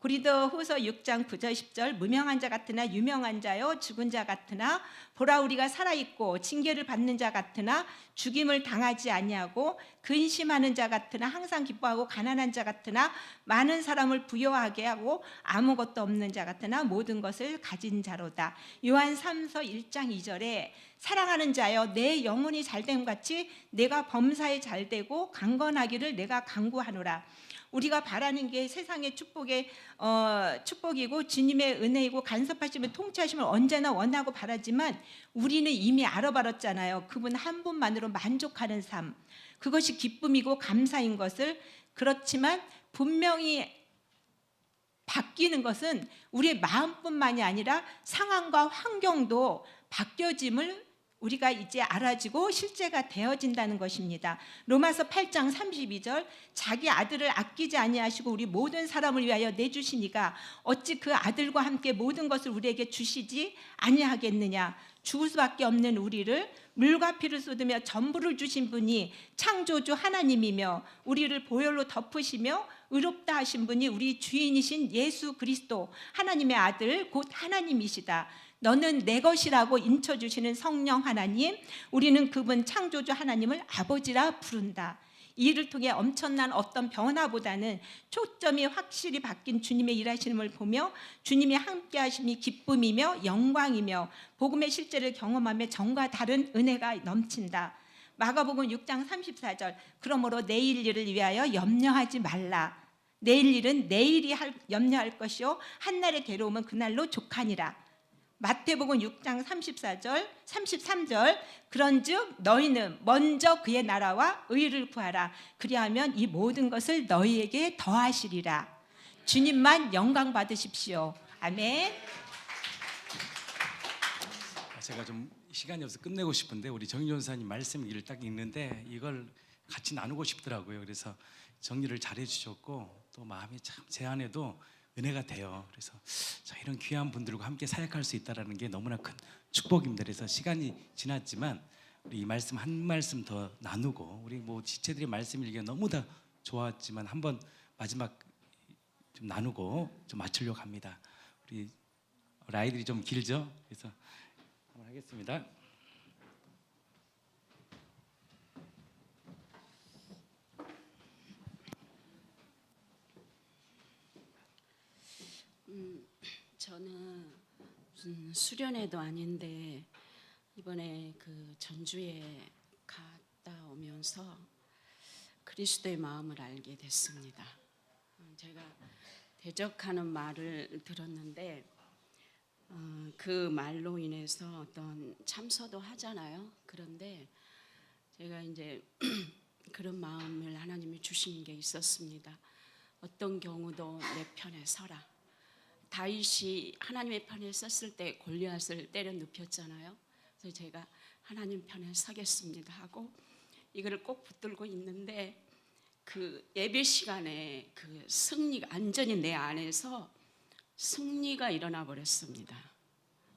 고린도후서 6장 9절 10절 무명한 자 같으나 유명한 자요 죽은 자 같으나 보라 우리가 살아있고 징계를 받는 자 같으나 죽임을 당하지 아니하고 근심하는 자 같으나 항상 기뻐하고 가난한 자 같으나 많은 사람을 부요하게 하고 아무것도 없는 자 같으나 모든 것을 가진 자로다. 요한 3서 1장 2절에 사랑하는 자여 내 영혼이 잘됨 같이 내가 범사에 잘되고 강건하기를 내가 간구하노라. 우리가 바라는 게 세상의 축복이고 주님의 은혜이고 간섭하시면 통치하심을 언제나 원하고 바라지만 우리는 이미 알아버렸잖아요. 그분 한 분만으로 만족하는 삶. 그것이 기쁨이고 감사인 것을. 그렇지만 분명히 바뀌는 것은 우리의 마음뿐만이 아니라 상황과 환경도 바뀌어짐을 우리가 이제 알아지고 실제가 되어진다는 것입니다. 로마서 8장 32절 자기 아들을 아끼지 아니하시고 우리 모든 사람을 위하여 내주시니가 어찌 그 아들과 함께 모든 것을 우리에게 주시지 아니하겠느냐. 죽을 수밖에 없는 우리를 물과 피를 쏟으며 전부를 주신 분이 창조주 하나님이며 우리를 보혈로 덮으시며 의롭다 하신 분이 우리 주인이신 예수 그리스도 하나님의 아들 곧 하나님이시다. 너는 내 것이라고 인쳐주시는 성령 하나님, 우리는 그분 창조주 하나님을 아버지라 부른다. 이 일을 통해 엄청난 어떤 변화보다는 초점이 확실히 바뀐 주님의 일하시는 보며 주님이 함께 하심이 기쁨이며 영광이며 복음의 실제를 경험하며 전과 다른 은혜가 넘친다. 마가복음 6장 34절 그러므로 내일 일을 위하여 염려하지 말라. 내일 일은 내일이 염려할 것이요 한날의 괴로움은 그날로 족하니라. 마태복음 6장 34절 33절 그런즉 너희는 먼저 그의 나라와 의를 구하라. 그리하면 이 모든 것을 너희에게 더하시리라. 주님만 영광 받으십시오. 아멘. 제가 좀 시간이 없어서 끝내고 싶은데 우리 정희 전사님 말씀을 딱 읽는데 이걸 같이 나누고 싶더라고요. 그래서 정리를 잘 해주셨고 또 마음이 참 제 안에도 은혜가 돼요. 그래서 자, 이런 귀한 분들과 함께 사역할 수 있다는 게 너무나 큰 축복입니다. 그래서 시간이 지났지만 우리 이 말씀 한 말씀 더 나누고 우리 뭐 지체들의 말씀 읽기가 너무 다 좋았지만 한번 마지막 좀 나누고 좀 맞추려고 합니다. 우리 아이들이 좀 길죠? 그래서 한번 하겠습니다. 저는 무슨 수련회도 아닌데 이번에 그 전주에 갔다 오면서 그리스도의 마음을 알게 됐습니다. 제가 대적하는 말을 들었는데 그 말로 인해서 어떤 참소도 하잖아요. 그런데 제가 이제 그런 마음을 하나님이 주신 게 있었습니다. 어떤 경우도 내 편에 서라. 다윗이 하나님의 편에 섰을 때 골리앗을 때려 눕혔잖아요. 그래서 제가 하나님 편에 서겠습니다 하고 이거를 꼭 붙들고 있는데 그 예배 시간에 그 승리가 완전히 내 안에서 승리가 일어나 버렸습니다.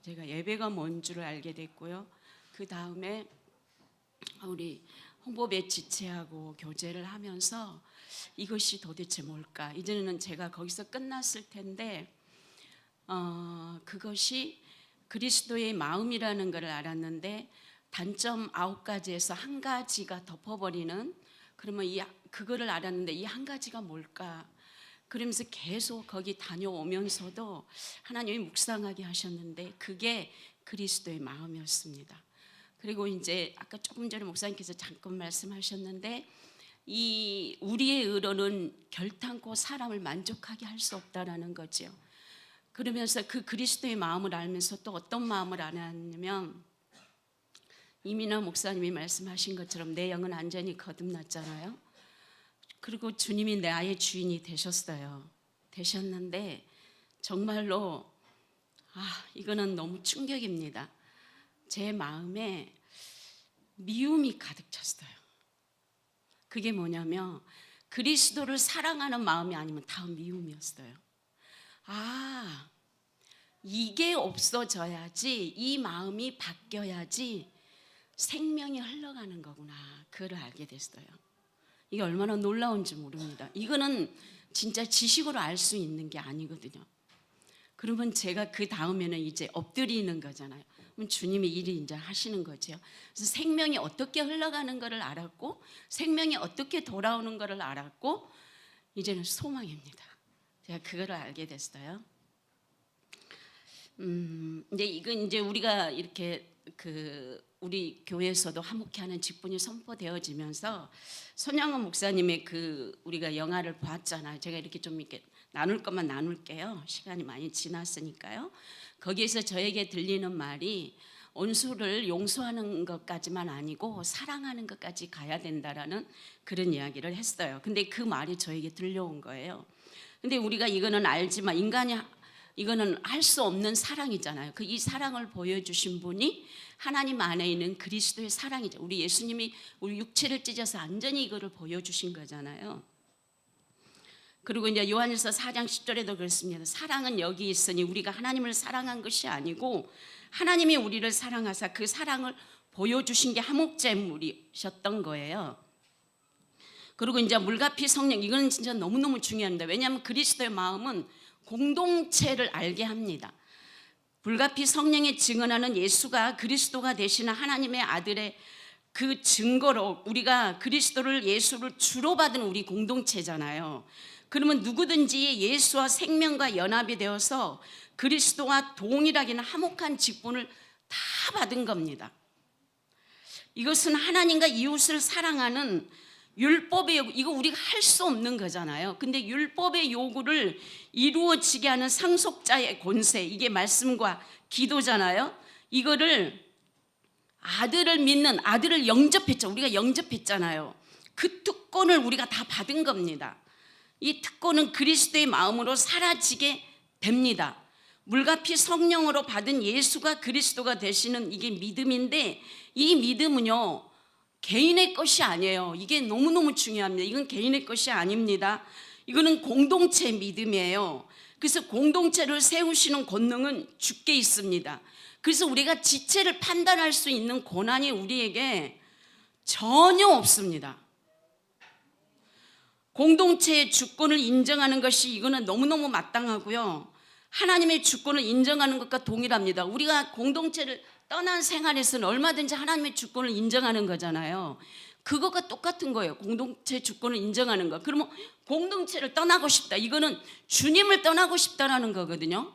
제가 예배가 뭔 줄을 알게 됐고요. 그 다음에 우리 홍보배 지체하고 교제를 하면서 이것이 도대체 뭘까? 이제는 제가 거기서 끝났을 텐데 그것이 그리스도의 마음이라는 것을 알았는데 단점 9가지에서 한 가지가 덮어버리는 그러면 그거를 알았는데 이 한 가지가 뭘까? 그러면서 계속 거기 다녀오면서도 하나님이 묵상하게 하셨는데 그게 그리스도의 마음이었습니다. 그리고 이제 아까 조금 전에 목사님께서 잠깐 말씀하셨는데 이 우리의 의로는 결탄코 사람을 만족하게 할 수 없다라는 거죠. 그러면서 그 그리스도의 마음을 알면서 또 어떤 마음을 알았냐면 이민아 목사님이 말씀하신 것처럼 내 영은 완전히 거듭났잖아요. 그리고 주님이 나의 주인이 되셨는데 정말로 이거는 너무 충격입니다. 제 마음에 미움이 가득 찼어요. 그게 뭐냐면 그리스도를 사랑하는 마음이 아니면 다 미움이었어요. 이게 없어져야지, 이 마음이 바뀌어야지 생명이 흘러가는 거구나. 그걸 알게 됐어요. 이게 얼마나 놀라운지 모릅니다. 이거는 진짜 지식으로 알 수 있는 게 아니거든요. 그러면 제가 그 다음에는 이제 엎드리는 거잖아요. 그럼 주님이 일이 이제 하시는 거죠. 그래서 생명이 어떻게 흘러가는 것을 알았고 생명이 어떻게 돌아오는 것을 알았고 이제는 소망입니다. 제가 그거를 알게 됐어요. 이제 이건 이제 우리가 이렇게 우리 교회에서도 화목케하는 직분이 선포되어지면서 손양원 목사님의 우리가 영화를 봤잖아요. 제가 이렇게 좀 이렇게 나눌 것만 나눌게요. 시간이 많이 지났으니까요. 거기에서 저에게 들리는 말이 원수를 용서하는 것까지만 아니고 사랑하는 것까지 가야 된다라는 그런 이야기를 했어요. 근데 그 말이 저에게 들려온 거예요. 근데 우리가 이거는 알지만 인간이 이거는 할 수 없는 사랑이잖아요. 이 사랑을 보여주신 분이 하나님 안에 있는 그리스도의 사랑이죠. 우리 예수님이 우리 육체를 찢어서 완전히 이거를 보여주신 거잖아요. 그리고 이제 요한일서 4장 10절에도 그렇습니다. 사랑은 여기 있으니 우리가 하나님을 사랑한 것이 아니고 하나님이 우리를 사랑하사 그 사랑을 보여주신 게 화목제물이셨던 거예요. 그리고 이제 물과 피 성령, 이건 진짜 너무너무 중요합니다. 왜냐하면 그리스도의 마음은 공동체를 알게 합니다. 물과 피 성령의 증언하는 예수가 그리스도가 되시는 하나님의 아들의 그 증거로 우리가 그리스도를 예수를 주로 받은 우리 공동체잖아요. 그러면 누구든지 예수와 생명과 연합이 되어서 그리스도와 동일하게는 화목한 직분을 다 받은 겁니다. 이것은 하나님과 이웃을 사랑하는 율법의 요구, 이거 우리가 할 수 없는 거잖아요. 근데 율법의 요구를 이루어지게 하는 상속자의 권세, 이게 말씀과 기도잖아요. 이거를 아들을 믿는, 아들을 영접했죠. 우리가 영접했잖아요. 그 특권을 우리가 다 받은 겁니다. 이 특권은 그리스도의 마음으로 사라지게 됩니다. 물과 피 성령으로 받은 예수가 그리스도가 되시는 이게 믿음인데 이 믿음은요 개인의 것이 아니에요. 이게 너무너무 중요합니다. 이건 개인의 것이 아닙니다. 이거는 공동체 믿음이에요. 그래서 공동체를 세우시는 권능은 주께 있습니다. 그래서 우리가 지체를 판단할 수 있는 권한이 우리에게 전혀 없습니다. 공동체의 주권을 인정하는 것이 이거는 너무너무 마땅하고요. 하나님의 주권을 인정하는 것과 동일합니다. 우리가 공동체를 떠난 생활에서는 얼마든지 하나님의 주권을 인정하는 거잖아요. 그것과 똑같은 거예요. 공동체 주권을 인정하는 거. 그러면 공동체를 떠나고 싶다. 이거는 주님을 떠나고 싶다라는 거거든요.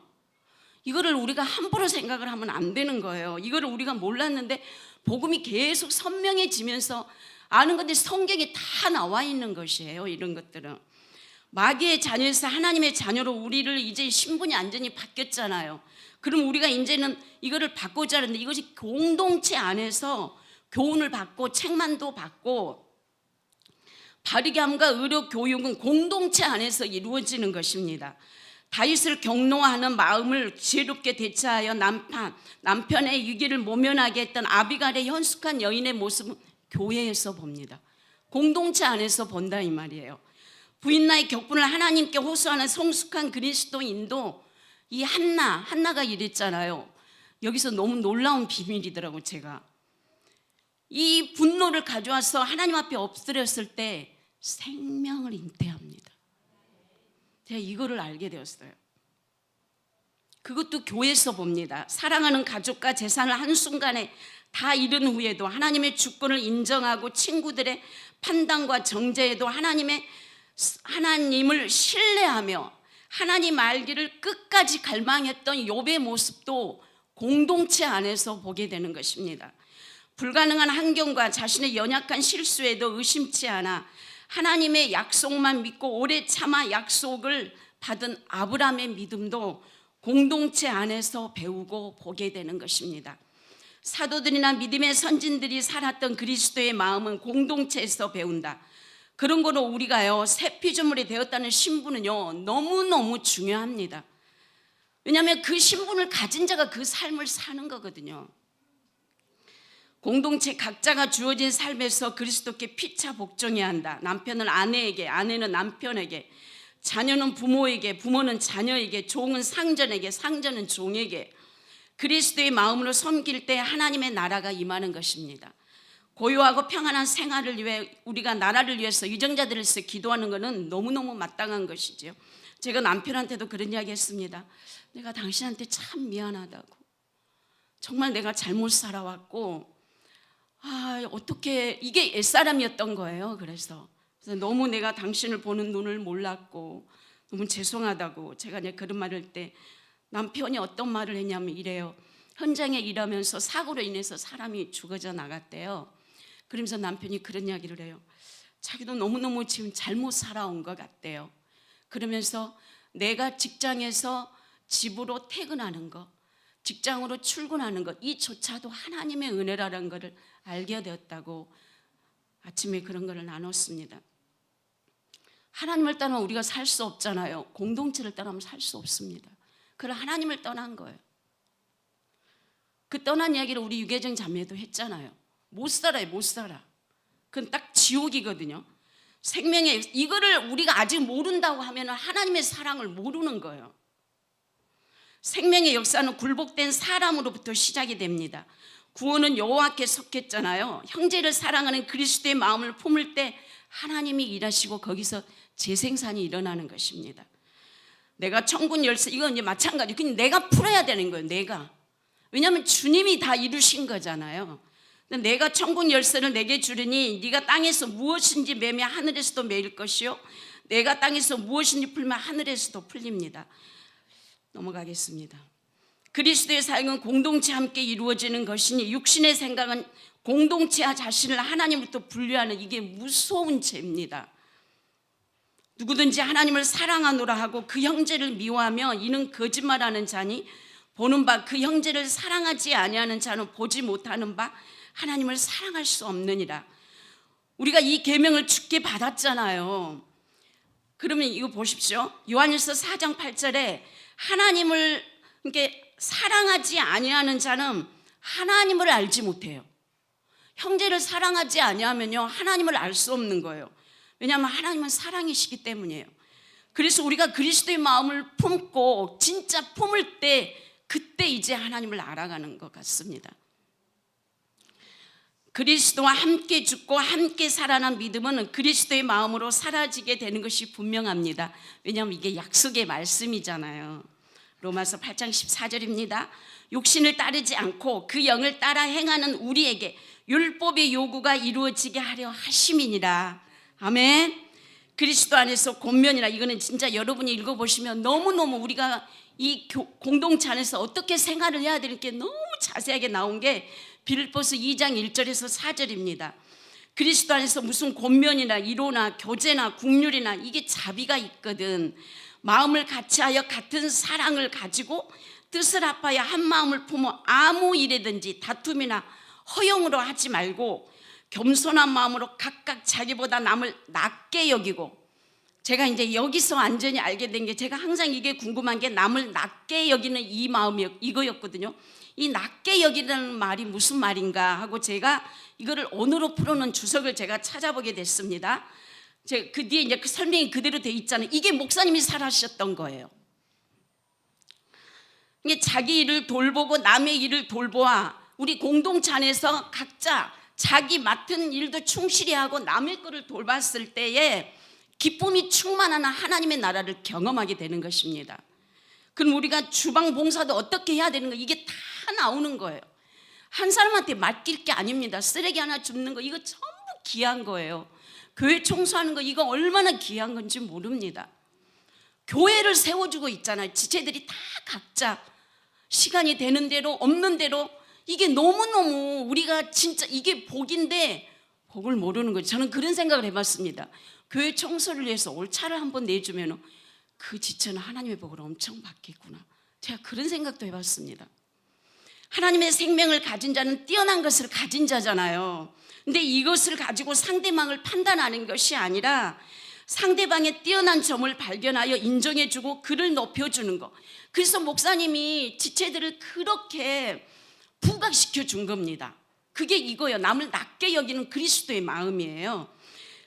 이거를 우리가 함부로 생각을 하면 안 되는 거예요. 이거를 우리가 몰랐는데 복음이 계속 선명해지면서 아는 건데 성경에 다 나와 있는 것이에요. 이런 것들은 마귀의 자녀에서 하나님의 자녀로 우리를 이제 신분이 완전히 바뀌었잖아요. 그럼 우리가 이제는 이거를 바꾸자 하는데 이것이 공동체 안에서 교훈을 받고 책만도 받고 바르게 함과 의로 교육은 공동체 안에서 이루어지는 것입니다. 다윗을 경노하는 마음을 지혜롭게 대처하여 남편의 위기를 모면하게 했던 아비갈의 현숙한 여인의 모습은 교회에서 봅니다. 공동체 안에서 본다 이 말이에요. 부인나의 격분을 하나님께 호소하는 성숙한 그리스도인도 이 한나가 이랬잖아요. 여기서 너무 놀라운 비밀이더라고요. 제가 이 분노를 가져와서 하나님 앞에 엎드렸을 때 생명을 잉태합니다. 제가 이거를 알게 되었어요. 그것도 교회에서 봅니다. 사랑하는 가족과 재산을 한순간에 다 잃은 후에도 하나님의 주권을 인정하고 친구들의 판단과 정죄에도 하나님을 신뢰하며 하나님 알기를 끝까지 갈망했던 욥의 모습도 공동체 안에서 보게 되는 것입니다. 불가능한 환경과 자신의 연약한 실수에도 의심치 않아 하나님의 약속만 믿고 오래 참아 약속을 받은 아브라함의 믿음도 공동체 안에서 배우고 보게 되는 것입니다. 사도들이나 믿음의 선진들이 살았던 그리스도의 마음은 공동체에서 배운다. 그런 거로 우리가요, 새 피조물이 되었다는 신분은요, 너무너무 중요합니다. 왜냐하면 그 신분을 가진 자가 그 삶을 사는 거거든요. 공동체 각자가 주어진 삶에서 그리스도께 피차 복종해야 한다. 남편은 아내에게, 아내는 남편에게, 자녀는 부모에게, 부모는 자녀에게, 종은 상전에게, 상전은 종에게 그리스도의 마음으로 섬길 때 하나님의 나라가 임하는 것입니다. 고요하고 평안한 생활을 위해 우리가 나라를 위해서 유정자들을 위해서 기도하는 것은 너무너무 마땅한 것이죠. 제가 남편한테도 그런 이야기 했습니다. 내가 당신한테 참 미안하다고. 정말 내가 잘못 살아왔고 어떻게 이게 옛사람이었던 거예요. 그래서 너무 내가 당신을 보는 눈을 몰랐고 너무 죄송하다고 제가 그런 말을 할 때 남편이 어떤 말을 했냐면 이래요. 현장에 일하면서 사고로 인해서 사람이 죽어져 나갔대요. 그러면서 남편이 그런 이야기를 해요. 자기도 너무너무 지금 잘못 살아온 것 같대요. 그러면서 내가 직장에서 집으로 퇴근하는 것, 직장으로 출근하는 것, 이조차도 하나님의 은혜라는 것을 알게 되었다고 아침에 그런 것을 나눴습니다. 하나님을 떠나면 우리가 살 수 없잖아요. 공동체를 떠나면 살 수 없습니다. 그걸 하나님을 떠난 거예요. 그 떠난 이야기를 우리 유계정 자매도 했잖아요. 못 살아요, 못 살아. 그건 딱 지옥이거든요. 생명의 이거를 우리가 아직 모른다고 하면 하나님의 사랑을 모르는 거예요. 생명의 역사는 굴복된 사람으로부터 시작이 됩니다. 구원은 여호와께 속했잖아요. 형제를 사랑하는 그리스도의 마음을 품을 때 하나님이 일하시고 거기서 재생산이 일어나는 것입니다. 내가 천군 열쇠 이건 이제 마찬가지. 그냥 내가 풀어야 되는 거예요. 내가. 왜냐하면 주님이 다 이루신 거잖아요. 내가 천군 열쇠를 내게 주리니 네가 땅에서 무엇인지 매면 하늘에서도 매일 것이요 내가 땅에서 무엇인지 풀면 하늘에서도 풀립니다. 넘어가겠습니다. 그리스도의 사역은 공동체 함께 이루어지는 것이니 육신의 생각은 공동체와 자신을 하나님부터 분리하는 이게 무서운 죄입니다. 누구든지 하나님을 사랑하노라 하고 그 형제를 미워하며 이는 거짓말하는 자니 보는 바 그 형제를 사랑하지 아니하는 자는 보지 못하는 바 하나님을 사랑할 수 없느니라. 우리가 이 계명을 주께 받았잖아요. 그러면 이거 보십시오. 요한일서 4장 8절에 하나님을 이렇게 사랑하지 아니하는 자는 하나님을 알지 못해요. 형제를 사랑하지 아니하면요 하나님을 알 수 없는 거예요. 왜냐하면 하나님은 사랑이시기 때문이에요. 그래서 우리가 그리스도의 마음을 품고 진짜 품을 때 그때 이제 하나님을 알아가는 것 같습니다. 그리스도와 함께 죽고 함께 살아난 믿음은 그리스도의 마음으로 사라지게 되는 것이 분명합니다. 왜냐하면 이게 약속의 말씀이잖아요. 로마서 8장 14절입니다. 육신을 따르지 않고 그 영을 따라 행하는 우리에게 율법의 요구가 이루어지게 하려 하심이니라. 아멘. 그리스도 안에서 권면이라. 이거는 진짜 여러분이 읽어보시면 너무너무 우리가 이 공동체 안에서 어떻게 생활을 해야 되는 게 너무 자세하게 나온 게 빌립보서 2장 1절에서 4절입니다. 그리스도 안에서 무슨 권면이나 이로나 교제나 국률이나 이게 자비가 있거든. 마음을 같이하여 같은 사랑을 가지고 뜻을 합하여 한 마음을 품어 아무 일이든지 다툼이나 허용으로 하지 말고 겸손한 마음으로 각각 자기보다 남을 낮게 여기고 제가 이제 여기서 완전히 알게 된 게, 제가 항상 이게 궁금한 게 남을 낮게 여기는 이 마음이 이거였거든요. 이 낮게 여기라는 말이 무슨 말인가 하고 제가 이거를 언어로 풀어놓은 주석을 제가 찾아보게 됐습니다. 그 뒤에 이제 그 설명이 그대로 돼 있잖아요. 이게 목사님이 살아셨던 거예요. 이게 자기 일을 돌보고 남의 일을 돌보아 우리 공동체 안에서 각자 자기 맡은 일도 충실히 하고 남의 거를 돌봤을 때에 기쁨이 충만한 하나님의 나라를 경험하게 되는 것입니다. 그럼 우리가 주방 봉사도 어떻게 해야 되는 거, 이게 다 나오는 거예요. 한 사람한테 맡길 게 아닙니다. 쓰레기 하나 줍는 거 이거 전부 귀한 거예요. 교회 청소하는 거 이거 얼마나 귀한 건지 모릅니다. 교회를 세워주고 있잖아요. 지체들이 다 각자 시간이 되는 대로 없는 대로, 이게 너무너무 우리가 진짜 이게 복인데 복을 모르는 거죠. 저는 그런 생각을 해봤습니다. 교회 청소를 위해서 올차를 한번 내주면 그 지체는 하나님의 복을 엄청 받겠구나. 제가 그런 생각도 해봤습니다. 하나님의 생명을 가진 자는 뛰어난 것을 가진 자잖아요. 근데 이것을 가지고 상대방을 판단하는 것이 아니라 상대방의 뛰어난 점을 발견하여 인정해주고 그를 높여주는 것. 그래서 목사님이 지체들을 그렇게 부각시켜 준 겁니다. 그게 이거예요. 남을 낮게 여기는 그리스도의 마음이에요.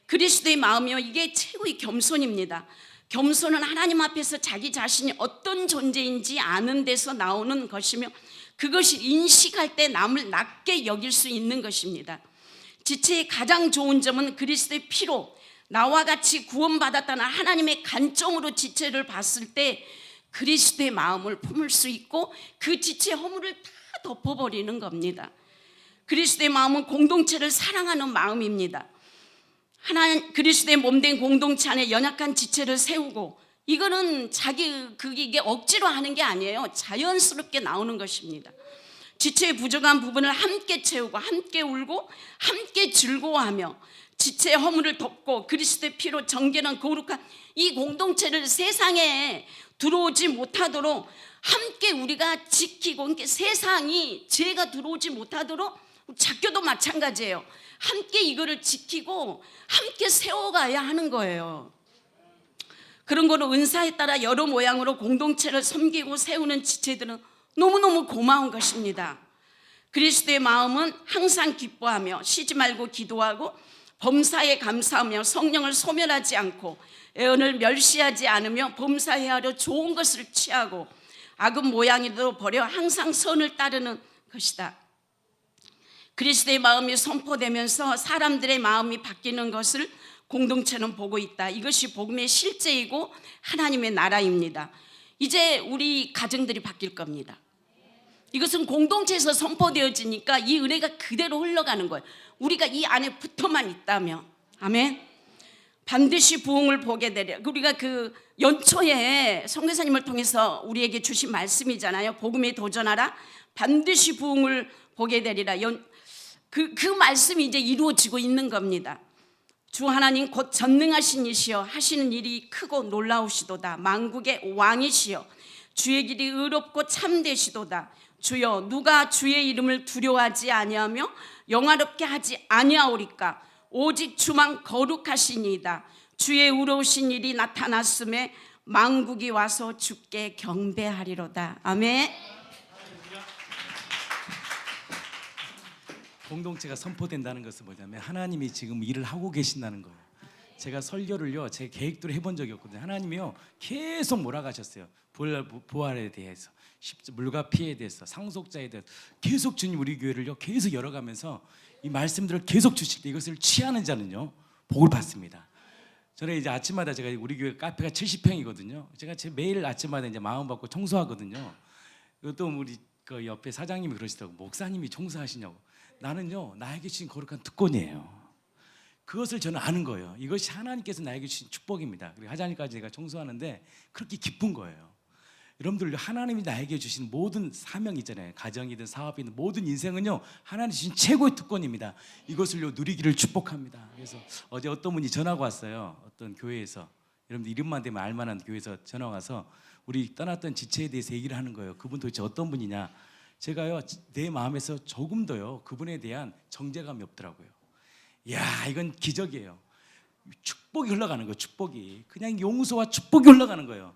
그리스도의 마음이요, 이게 최고의 겸손입니다. 겸손은 하나님 앞에서 자기 자신이 어떤 존재인지 아는 데서 나오는 것이며, 그것이 인식할 때 남을 낮게 여길 수 있는 것입니다. 지체의 가장 좋은 점은 그리스도의 피로 나와 같이 구원받았다는 하나님의 관점으로 지체를 봤을 때 그리스도의 마음을 품을 수 있고 그 지체의 허물을 다 덮어버리는 겁니다. 그리스도의 마음은 공동체를 사랑하는 마음입니다. 하나님 그리스도의 몸된 공동체 안에 연약한 지체를 세우고, 이거는 이게 억지로 하는 게 아니에요. 자연스럽게 나오는 것입니다. 지체의 부족한 부분을 함께 채우고 함께 울고 함께 즐거워하며 지체의 허물을 덮고 그리스도의 피로 정결한 거룩한 이 공동체를 세상에 들어오지 못하도록 함께 우리가 지키고, 그러니까 세상이 죄가 들어오지 못하도록, 작교도 마찬가지예요. 함께 이거를 지키고 함께 세워가야 하는 거예요. 그런 거로 은사에 따라 여러 모양으로 공동체를 섬기고 세우는 지체들은 너무너무 고마운 것입니다. 그리스도의 마음은 항상 기뻐하며 쉬지 말고 기도하고 범사에 감사하며 성령을 소멸하지 않고 애언을 멸시하지 않으며 범사해야 하려 좋은 것을 취하고 악은 모양이라도 버려 항상 선을 따르는 것이다. 그리스도의 마음이 선포되면서 사람들의 마음이 바뀌는 것을 공동체는 보고 있다. 이것이 복음의 실제이고 하나님의 나라입니다. 이제 우리 가정들이 바뀔 겁니다. 이것은 공동체에서 선포되어지니까 이 은혜가 그대로 흘러가는 거예요. 우리가 이 안에 붙어만 있다면. 아멘. 반드시 부흥을 보게 되려. 우리가 그 연초에 선교사님을 통해서 우리에게 주신 말씀이잖아요. 복음에 도전하라. 반드시 부흥을 보게 되리라. 그 말씀이 이제 이루어지고 있는 겁니다. 주 하나님 곧 전능하신 이시여 하시는 일이 크고 놀라우시도다. 만국의 왕이시여 주의 길이 의롭고 참되시도다. 주여 누가 주의 이름을 두려워하지 아니하며 영화롭게 하지 아니하오리까. 오직 주만 거룩하시니이다. 주의 의로우신 일이 나타났음에 만국이 와서 주께 경배하리로다. 아멘. 공동체가 선포된다는 것은 뭐냐면 하나님이 지금 일을 하고 계신다는 거예요. 제가 설교를요, 제 계획대로 해본 적이 없거든요. 하나님이요 계속 몰아가셨어요. 부활에 대해서, 물과 피에 대해서, 상속자에 대해서 계속 주님 우리 교회를요 계속 열어가면서 이 말씀들을 계속 주실 때 이것을 취하는 자는요 복을 받습니다. 저는 이제 아침마다 제가 우리 교회 카페가 70평이거든요. 제가 매일 아침마다 이제 마음 받고 청소하거든요. 또 우리 그 옆에 사장님이 그러시더라고. 목사님이 청소하시냐고. 나는요 나에게 주신 거룩한 특권이에요. 그것을 저는 아는 거예요. 이것이 하나님께서 나에게 주신 축복입니다. 그리고 하자니까지 제가 청소하는데 그렇게 기쁜 거예요. 여러분들 하나님이 나에게 주신 모든 사명 있잖아요. 가정이든 사업이든 모든 인생은요 하나님 주신 최고의 특권입니다. 이것을요 누리기를 축복합니다. 그래서 어제 어떤 분이 전화가 왔어요. 어떤 교회에서, 여러분들 이름만 대면 알만한 교회에서 전화가 와서 우리 떠났던 지체에 대해서 얘기를 하는 거예요. 그분 도대체 어떤 분이냐. 제가요 내 마음에서 조금 더요 그분에 대한 정제감이 없더라고요. 이야 이건 기적이에요. 축복이 흘러가는 거예요. 축복이 그냥 용서와 축복이 흘러가는 거예요.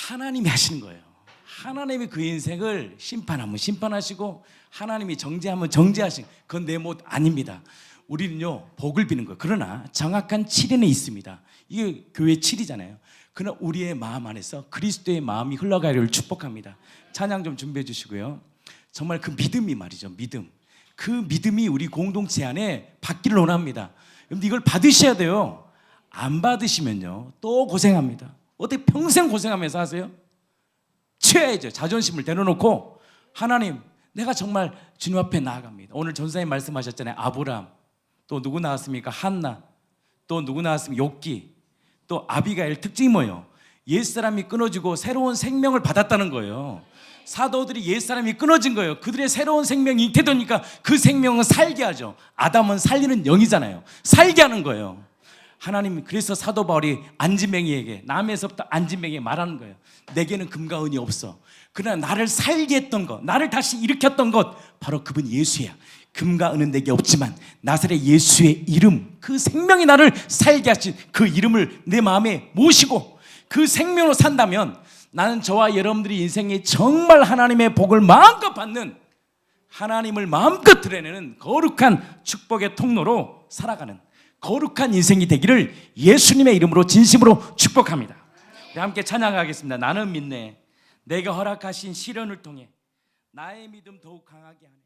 하나님이 하시는 거예요. 하나님이 그 인생을 심판하면 심판하시고 하나님이 정죄하면 정죄하시는, 그건 내 못 아닙니다. 우리는요 복을 비는 거예요. 그러나 정확한 치리는 있습니다. 이게 교회 치리잖아요. 그러나 우리의 마음 안에서 그리스도의 마음이 흘러가기를 축복합니다. 찬양 좀 준비해 주시고요. 정말 그 믿음이 말이죠. 믿음. 그 믿음이 우리 공동체 안에 받기를 원합니다. 그런데 이걸 받으셔야 돼요. 안 받으시면요 또 고생합니다. 어떻게 평생 고생하면서 하세요? 취해야죠. 자존심을 내려놓고 하나님, 내가 정말 주님 앞에 나아갑니다. 오늘 전사님 말씀하셨잖아요. 아브람, 또 누구 나왔습니까? 한나, 또 누구 나왔습니까? 욥기, 또 아비가일. 특징이 뭐예요? 옛사람이 끊어지고 새로운 생명을 받았다는 거예요. 사도들이 옛사람이 끊어진 거예요. 그들의 새로운 생명이 잉태되니까 그 생명은 살게 하죠. 아담은 살리는 영이잖아요. 살게 하는 거예요. 하나님, 그래서 사도 바울이 안진뱅이에게, 남에서부터 안진뱅이에게 말하는 거예요. 내게는 금과 은이 없어. 그러나 나를 살게 했던 것, 나를 다시 일으켰던 것, 바로 그분 예수야. 금과 은은 내게 없지만 나사렛 예수의 이름, 그 생명이 나를 살게 하신 그 이름을 내 마음에 모시고 그 생명으로 산다면 나는 저와 여러분들이 인생에 정말 하나님의 복을 마음껏 받는, 하나님을 마음껏 드러내는 거룩한 축복의 통로로 살아가는 거룩한 인생이 되기를 예수님의 이름으로 진심으로 축복합니다. 우리 함께 찬양하겠습니다. 나는 믿네. 내가 허락하신 시련을 통해 나의 믿음 더욱 강하게 하네.